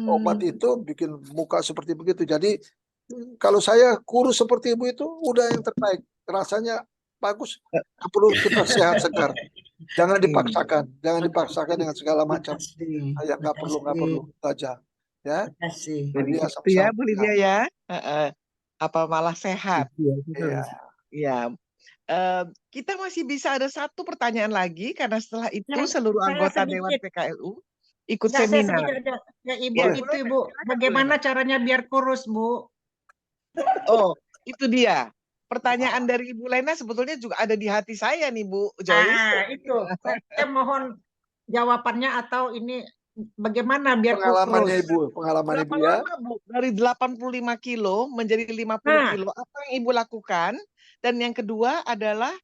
E: Obat itu bikin muka seperti begitu. Jadi kalau saya kurus seperti Ibu itu udah yang terbaik. Rasanya bagus. Nggak perlu kita sehat segar. Jangan dipaksakan dengan segala macam. Ya nggak perlu saja. Ya.
B: Jadi itu ya Bu Lydia ya. Apa malah sehat? Iya. Kita masih bisa ada satu pertanyaan lagi karena setelah itu seluruh anggota Dewan PKLU ikut seminar.
J: Ya, Ibu, bagaimana caranya biar kurus, Bu?
B: Oh, itu dia. Pertanyaan dari Ibu Lena sebetulnya juga ada di hati saya nih, Bu Joyce.
J: Itu. Saya mohon jawabannya atau ini bagaimana biar
E: pengalamannya
J: kurus?
E: Ibu, pengalaman Ibu ya.
B: Bu, dari 85 kilo menjadi 50 kilo, apa yang Ibu lakukan? Dan yang kedua adalah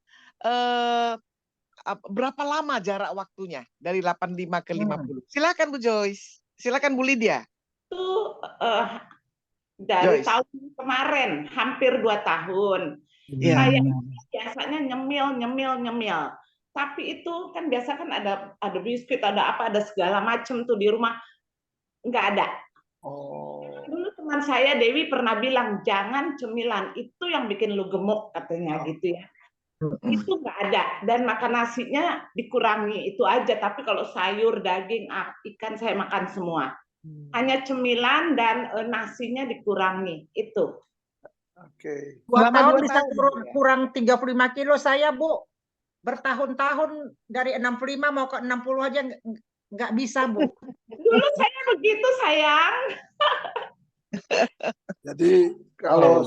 B: berapa lama jarak waktunya dari 85 ke 50? Silakan Bu Joyce. Silakan Bu Lydia.
M: Itu dari tahun kemarin hampir 2 tahun. Saya biasanya nyemil. Tapi itu kan biasa kan ada biskuit, ada apa, ada segala macam tuh di rumah. Nggak ada. Dulu teman saya Dewi pernah bilang jangan cemilan, itu yang bikin lu gemuk katanya gitu ya. Itu nggak ada, dan makan nasinya dikurangi itu aja. Tapi kalau sayur, daging, ikan saya makan semua. Hanya cemilan dan nasinya dikurangi itu.
E: Oke.
J: 2 tahun bisa kurang 35 kilo saya, Bu. Bertahun-tahun dari 65 mau ke 60 aja nggak bisa, Bu.
M: Dulu saya begitu, sayang.
E: Jadi kalau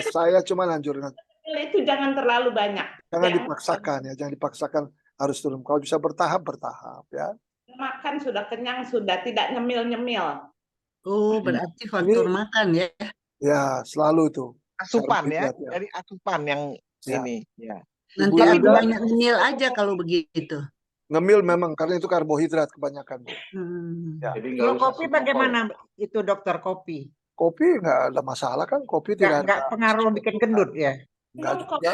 E: saya cuma anjurin
M: itu jangan terlalu banyak.
E: Jangan dipaksakan ya, jangan dipaksakan harus turun. Kalau bisa bertahap ya.
M: Makan sudah kenyang, sudah tidak nyemil-nyemil.
O: Oh, berarti faktor makan ya?
E: Ya, selalu itu.
B: Asupan ya, dari asupan yang ini. Ya.
O: Nanti banyak ngemil aja kalau begitu.
E: Ngemil memang karena itu karbohidrat kebanyakan.
J: Ya. Kalau kopi bagaimana itu dokter kopi?
E: Kopi nggak ada masalah kan, kopi tidak
J: ada pengaruh bikin gendut ya.
E: Enggak juga.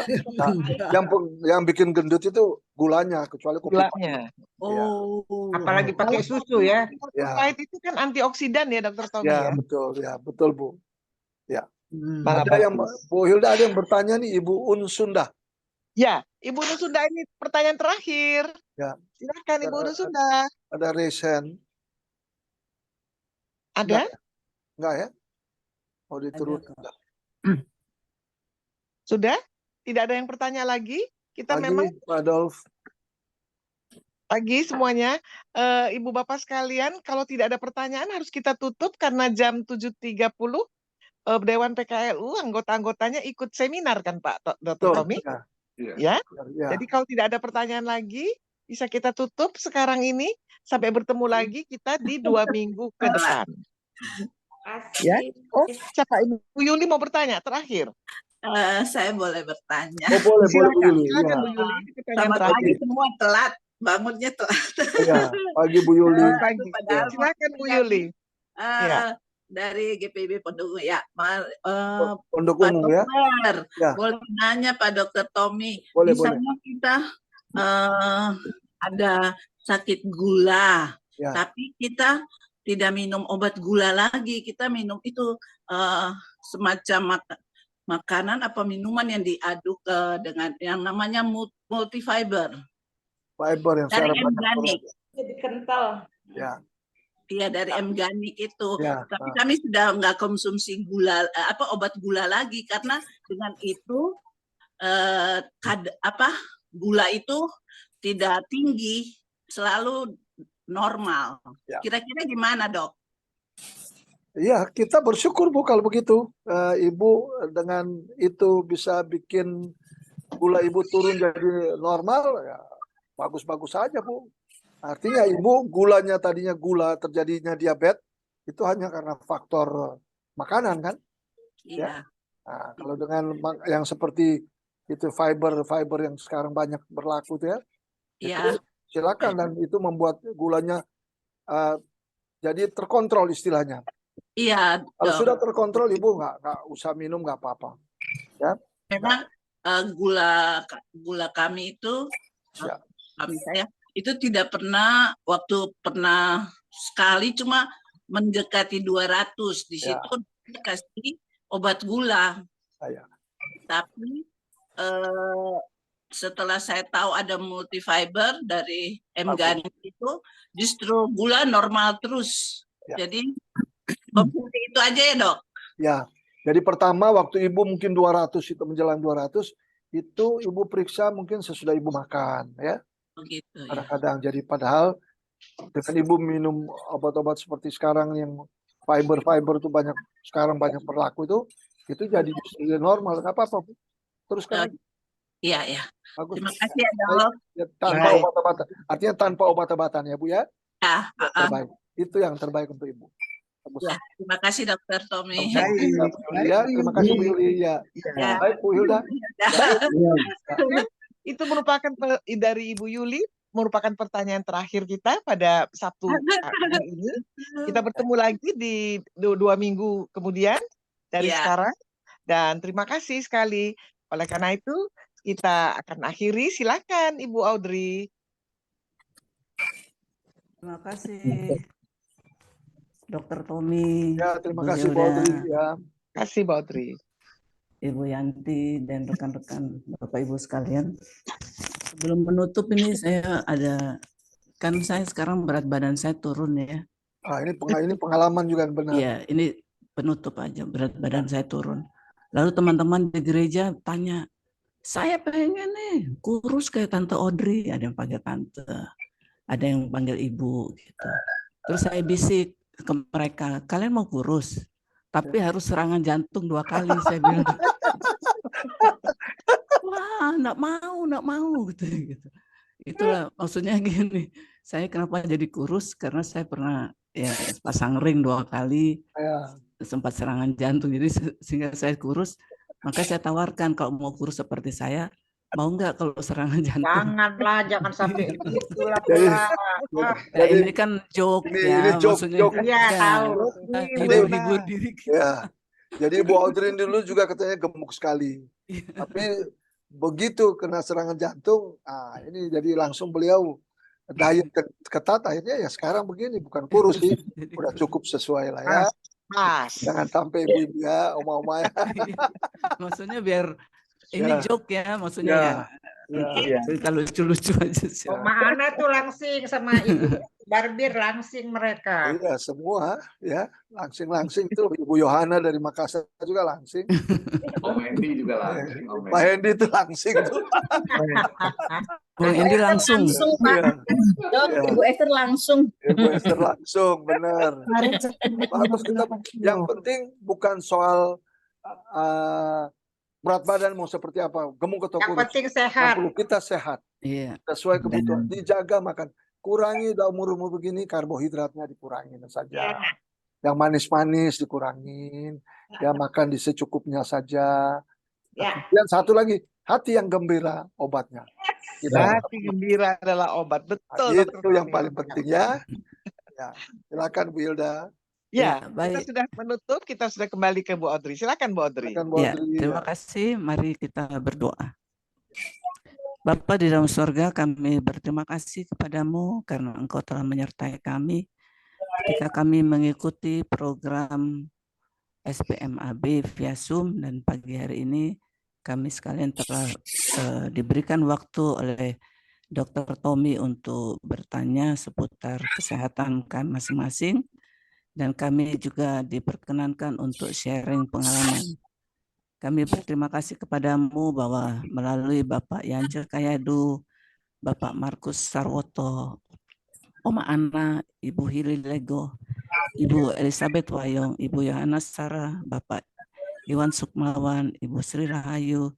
E: Yang bikin gendut itu gulanya, kecuali kopi.
B: Gulanya.
J: Apalagi pakai susu ya.
B: Pahit itu kan antioksidan ya Dokter Tommy
E: ya.
B: Ya,
E: betul Bu. Ya. Ada yang Bu Hilda ada yang bertanya nih Ibu Unsunda.
B: Ya, Ibu Unsunda ini pertanyaan terakhir.
E: Ya.
B: Silakan Ibu Unsunda.
E: Ada resen.
B: Ada?
E: Enggak ya? Oh, diturut.
B: Sudah? Tidak ada yang bertanya lagi? Kita
E: pagi,
B: memang
E: Pak Adolf.
B: Pagi semuanya. Ibu Bapak sekalian, kalau tidak ada pertanyaan harus kita tutup karena jam 7.30 Dewan PKLU anggota-anggotanya ikut seminar kan Pak Dr. Tommy? Ya. Jadi kalau tidak ada pertanyaan lagi, bisa kita tutup sekarang ini sampai bertemu lagi kita di 2 minggu ke depan. Ya. Oh, siapa ini? Bu Yuli mau bertanya terakhir.
P: Saya boleh bertanya.
E: Oh, boleh Bu Yuli.
B: Silakan Bu Yuli.
P: Selamat pagi semua, telat. Bangunnya telat.
E: Ya, pagi Bu Yuli.
B: Silakan Bu Yuli.
P: Dari GPIB Pondok ya,
E: Pondok
P: Pak
E: Ungu
P: Dokter,
E: ya.
P: Boleh nanya Pak Dokter Tommy,
E: misalnya
P: kita ada sakit gula, tapi kita tidak minum obat gula lagi, kita minum itu semacam makanan apa minuman yang diaduk dengan yang namanya multifiber.
E: Fiber yang
P: dari M-Ganik.
M: Jadi kental.
E: Ya.
P: Iya dari M-Ganik itu. Tapi kami sudah nggak konsumsi gula obat gula lagi karena dengan itu gula itu tidak tinggi, selalu normal.
E: Ya.
P: Kira-kira gimana, Dok?
E: Iya, kita bersyukur Bu kalau begitu. Ibu dengan itu bisa bikin gula Ibu turun jadi normal, ya bagus-bagus saja Bu. Artinya Ibu gulanya tadinya gula terjadinya diabetes itu hanya karena faktor makanan kan?
P: Iya.
E: Ya. Nah, kalau dengan yang seperti itu fiber yang sekarang banyak berlaku tuh ya,
P: Iya.
E: itu silakan, dan itu membuat gulanya jadi terkontrol istilahnya.
P: Iya.
E: Kalau sudah terkontrol Ibu nggak usah minum, nggak apa-apa. Ya.
P: Memang gula kami itu, kami saya itu tidak pernah, waktu pernah sekali cuma mendekati 200, di situ dikasih obat gula. Tapi setelah saya tahu ada multifiber dari M-Gani itu, justru gula normal terus. Jadi itu aja ya Dok? Ya,
E: jadi pertama waktu Ibu mungkin 200 itu menjelang 200, itu Ibu periksa mungkin sesudah Ibu makan ya.
P: Begitu,
E: kadang-kadang jadi padahal dengan Ibu minum obat-obat seperti sekarang yang fiber itu sekarang banyak berlaku itu jadi normal, nggak apa-apa Bu. Teruskan.
P: Iya ya.
E: Bagus.
P: Terima kasih ya Dok.
E: Tanpa obat-obatan, artinya tanpa obat-obatan ya Bu ya.
P: Ya.
E: Terbaik. Itu yang terbaik untuk Ibu. Bagus.
P: Ya, terima kasih Dokter Tommy.
E: Ya, terima kasih Bu Yuli. Ya. Baik Bu Hilda.
B: Itu merupakan dari Ibu Yuli, merupakan pertanyaan terakhir kita pada Sabtu hari ini. Kita bertemu lagi di 2 minggu kemudian dari sekarang. Dan terima kasih sekali. Oleh karena itu, kita akan akhiri. Silakan Ibu Audrey.
A: Terima kasih Dokter Tommy.
E: Ya, terima kasih Bu Audrey. Ya.
B: Terima kasih Bu Audrey.
A: Ibu Yanti dan rekan-rekan Bapak Ibu sekalian. Sebelum menutup ini saya saya sekarang berat badan saya turun ya.
E: Ini pengalaman juga benar.
A: Iya, ini penutup aja, berat badan saya turun. Lalu teman-teman di gereja tanya, saya pengen nih kurus kayak Tante Audrey. Ada yang panggil Tante, ada yang panggil Ibu gitu. Terus saya bisik ke mereka, kalian mau kurus? Tapi harus serangan jantung 2 kali, saya bilang. Wah, enggak mau gitu. Itulah maksudnya gini. Saya kenapa jadi kurus? Karena saya pernah pasang ring 2 kali, sempat serangan jantung. Jadi sehingga saya kurus. Maka saya tawarkan kalau mau kurus seperti saya, mau nggak kalau serangan jantung?
J: Janganlah, jangan sampai itulah.
A: Jadi ini kan joke ya, maksudnya.
J: Iya, tahu.
A: Hibur diri.
E: Ya. Jadi Bu Audrey dulu juga katanya gemuk sekali. Tapi begitu kena serangan jantung, ini jadi langsung beliau diet ketat, akhirnya ya sekarang begini, bukan kurus sih, udah cukup sesuai lah ya. Jangan sampai ibu-ibu ya, oma-oma ya.
A: Maksudnya biar ini joke ya, maksudnya ya. Kalau lucu-lucu aja sih.
J: Oma Ana tuh langsing sama Ibu Barbir, langsing mereka.
E: Iya, semua ya, langsing itu. Ibu Yohana dari Makassar juga langsing.
Q: Om Hendy juga langsing.
E: Pak Hendy itu langsing tuh.
A: Bung Hendy langsung.
N: Ibu Esther langsung.
E: Ibu Esther langsung, benar. Bagus, yang penting bukan soal berat badan mau seperti apa, gemuk atau kurus.
J: Yang penting sehat.
E: Kita sehat.
A: Iya.
E: Sesuai kebutuhan. Dijaga makan. Kurangi udah umur begini, karbohidratnya dikurangin saja. Yang manis-manis dikurangin. Ya makan di secukupnya saja. Dan satu lagi, hati yang gembira obatnya.
B: Hati gembira adalah obat. Betul.
E: Itu yang paling penting ya. Silakan Bu Hilda.
B: Ya, kita sudah menutup, kita sudah kembali ke Bu Audrey. Silakan Bu Audrey.
A: Terima kasih, mari kita berdoa. Bapa di dalam surga, kami berterima kasih kepadamu karena Engkau telah menyertai kami ketika kami mengikuti program SPMAB via Zoom, dan pagi hari ini kami sekalian telah diberikan waktu oleh Dr. Tommy untuk bertanya seputar kesehatan kami masing-masing. Dan kami juga diperkenankan untuk sharing pengalaman. Kami berterima kasih kepadamu bahwa melalui Bapak Yanja Kayadu, Bapak Markus Sarwoto, Oma Ana, Ibu Hili Lego, Ibu Elizabeth Wayong, Ibu Yohana Sarah, Bapak Iwan Sukmawan, Ibu Sri Rahayu,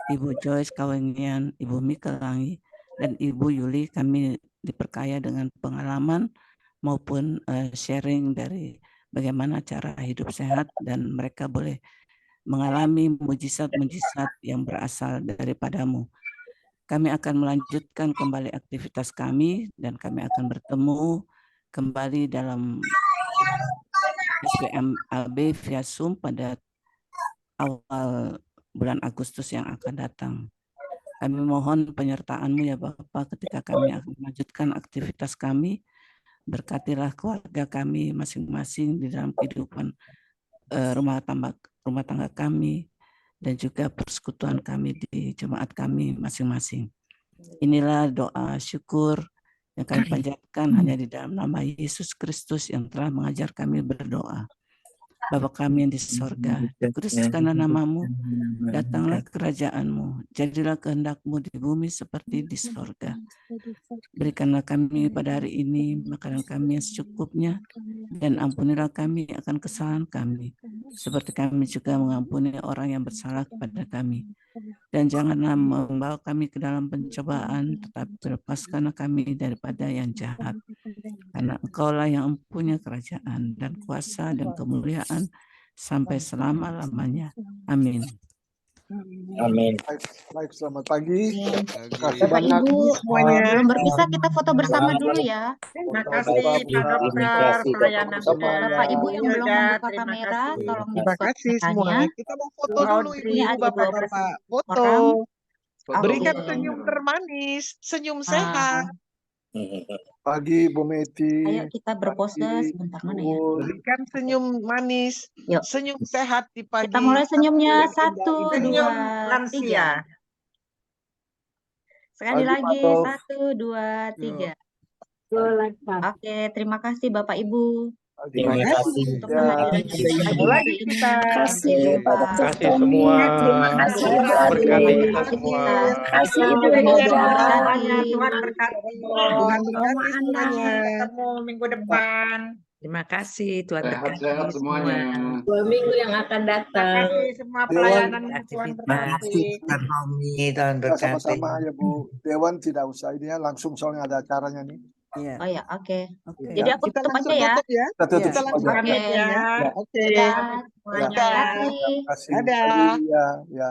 A: Ibu Joyce Kawengian, Ibu Mika Langi, dan Ibu Yuli, kami diperkaya dengan pengalaman maupun sharing dari bagaimana cara hidup sehat, dan mereka boleh mengalami mujizat-mujizat yang berasal daripadamu. Kami akan melanjutkan kembali aktivitas kami dan kami akan bertemu kembali dalam SPMAB via Zoom pada awal bulan Agustus yang akan datang. Kami mohon penyertaan-Mu ya Bapak ketika kami akan melanjutkan aktivitas kami. Berkatilah keluarga kami masing-masing di dalam kehidupan rumah tangga kami dan juga persekutuan kami di jemaat kami masing-masing. Inilah doa syukur yang kami panjatkan hanya di dalam nama Yesus Kristus yang telah mengajar kami berdoa. Bapa kami yang di sorga, dikuduskanlah namamu, datanglah kerajaan-Mu, jadilah kehendak-Mu di bumi seperti di sorga. Berikanlah kami pada hari ini makanan kami yang secukupnya, dan ampunilah kami akan kesalahan kami, seperti kami juga mengampuni orang yang bersalah kepada kami. Dan janganlah membawa kami ke dalam pencobaan, tetapi lepaskanlah kami daripada yang jahat. Karena Engkaulah yang mempunyai kerajaan dan kuasa dan kemuliaan sampai selama-lamanya. Amin.
C: Amin.
E: Baik, selamat pagi.
R: Bapak Ibu, sebelum berpisah kita foto bersama dulu ya.
J: Terima kasih Pak Dokter pelayanan
R: Bapak Ibu yang belum membuka kamera, tolong
B: Terima
R: dibuka
B: kasih semua.
R: kameranya.
B: Kita mau foto dulu Ibu, Bapak-bapak. Foto. Berikan senyum termanis, senyum sehat.
E: Pagi Bu Meti.
R: Ayo kita berpose sebentar, mana ya?
B: Berikan senyum manis, senyum sehat di pagi.
R: Kita mulai senyumnya,
B: Sabtu
R: 1, 2,
J: Senyum
R: 3.
J: lansia.
R: Sekali
E: Pagi,
R: lagi,
E: Pak Tov.
R: 1, 2, 3. Oke, terima kasih Bapak Ibu.
C: Terima kasih.
R: Untuk kehadiran kita pagi hari ini.
I: Terima kasih semua.
R: Terima kasih Ibu
I: Berkati kita semua.
R: Terima kasih Ibu Mega.
J: Tuhan berkati.
B: Tuhan berkati
J: semuanya. Ketemu minggu depan.
S: Terima kasih, Tuhan berkati
Q: Sehat-sehat semuanya.
S: 2 minggu yang akan
J: Terima
S: datang.
J: kasih semua pelayanan Tuhan berkati.
S: Aktivitas Tuhan
E: Ya, sama-sama ya Bu. Dewan tidak usah ini ya, langsung soalnya ada acaranya nih.
R: Oh ya, oke.
A: Oke.
R: Jadi aku
B: Kita
R: tutup
B: langsung
R: aja ya.
B: tutup ya.
E: Kita tutup
B: Kita langsung
E: aja.
B: pamit ya.
E: Ya.
B: Oke.
R: Dadah.
B: Dadah.
R: Terima kasih.
E: Terima kasih.
B: Dadah.
E: Ya, ya.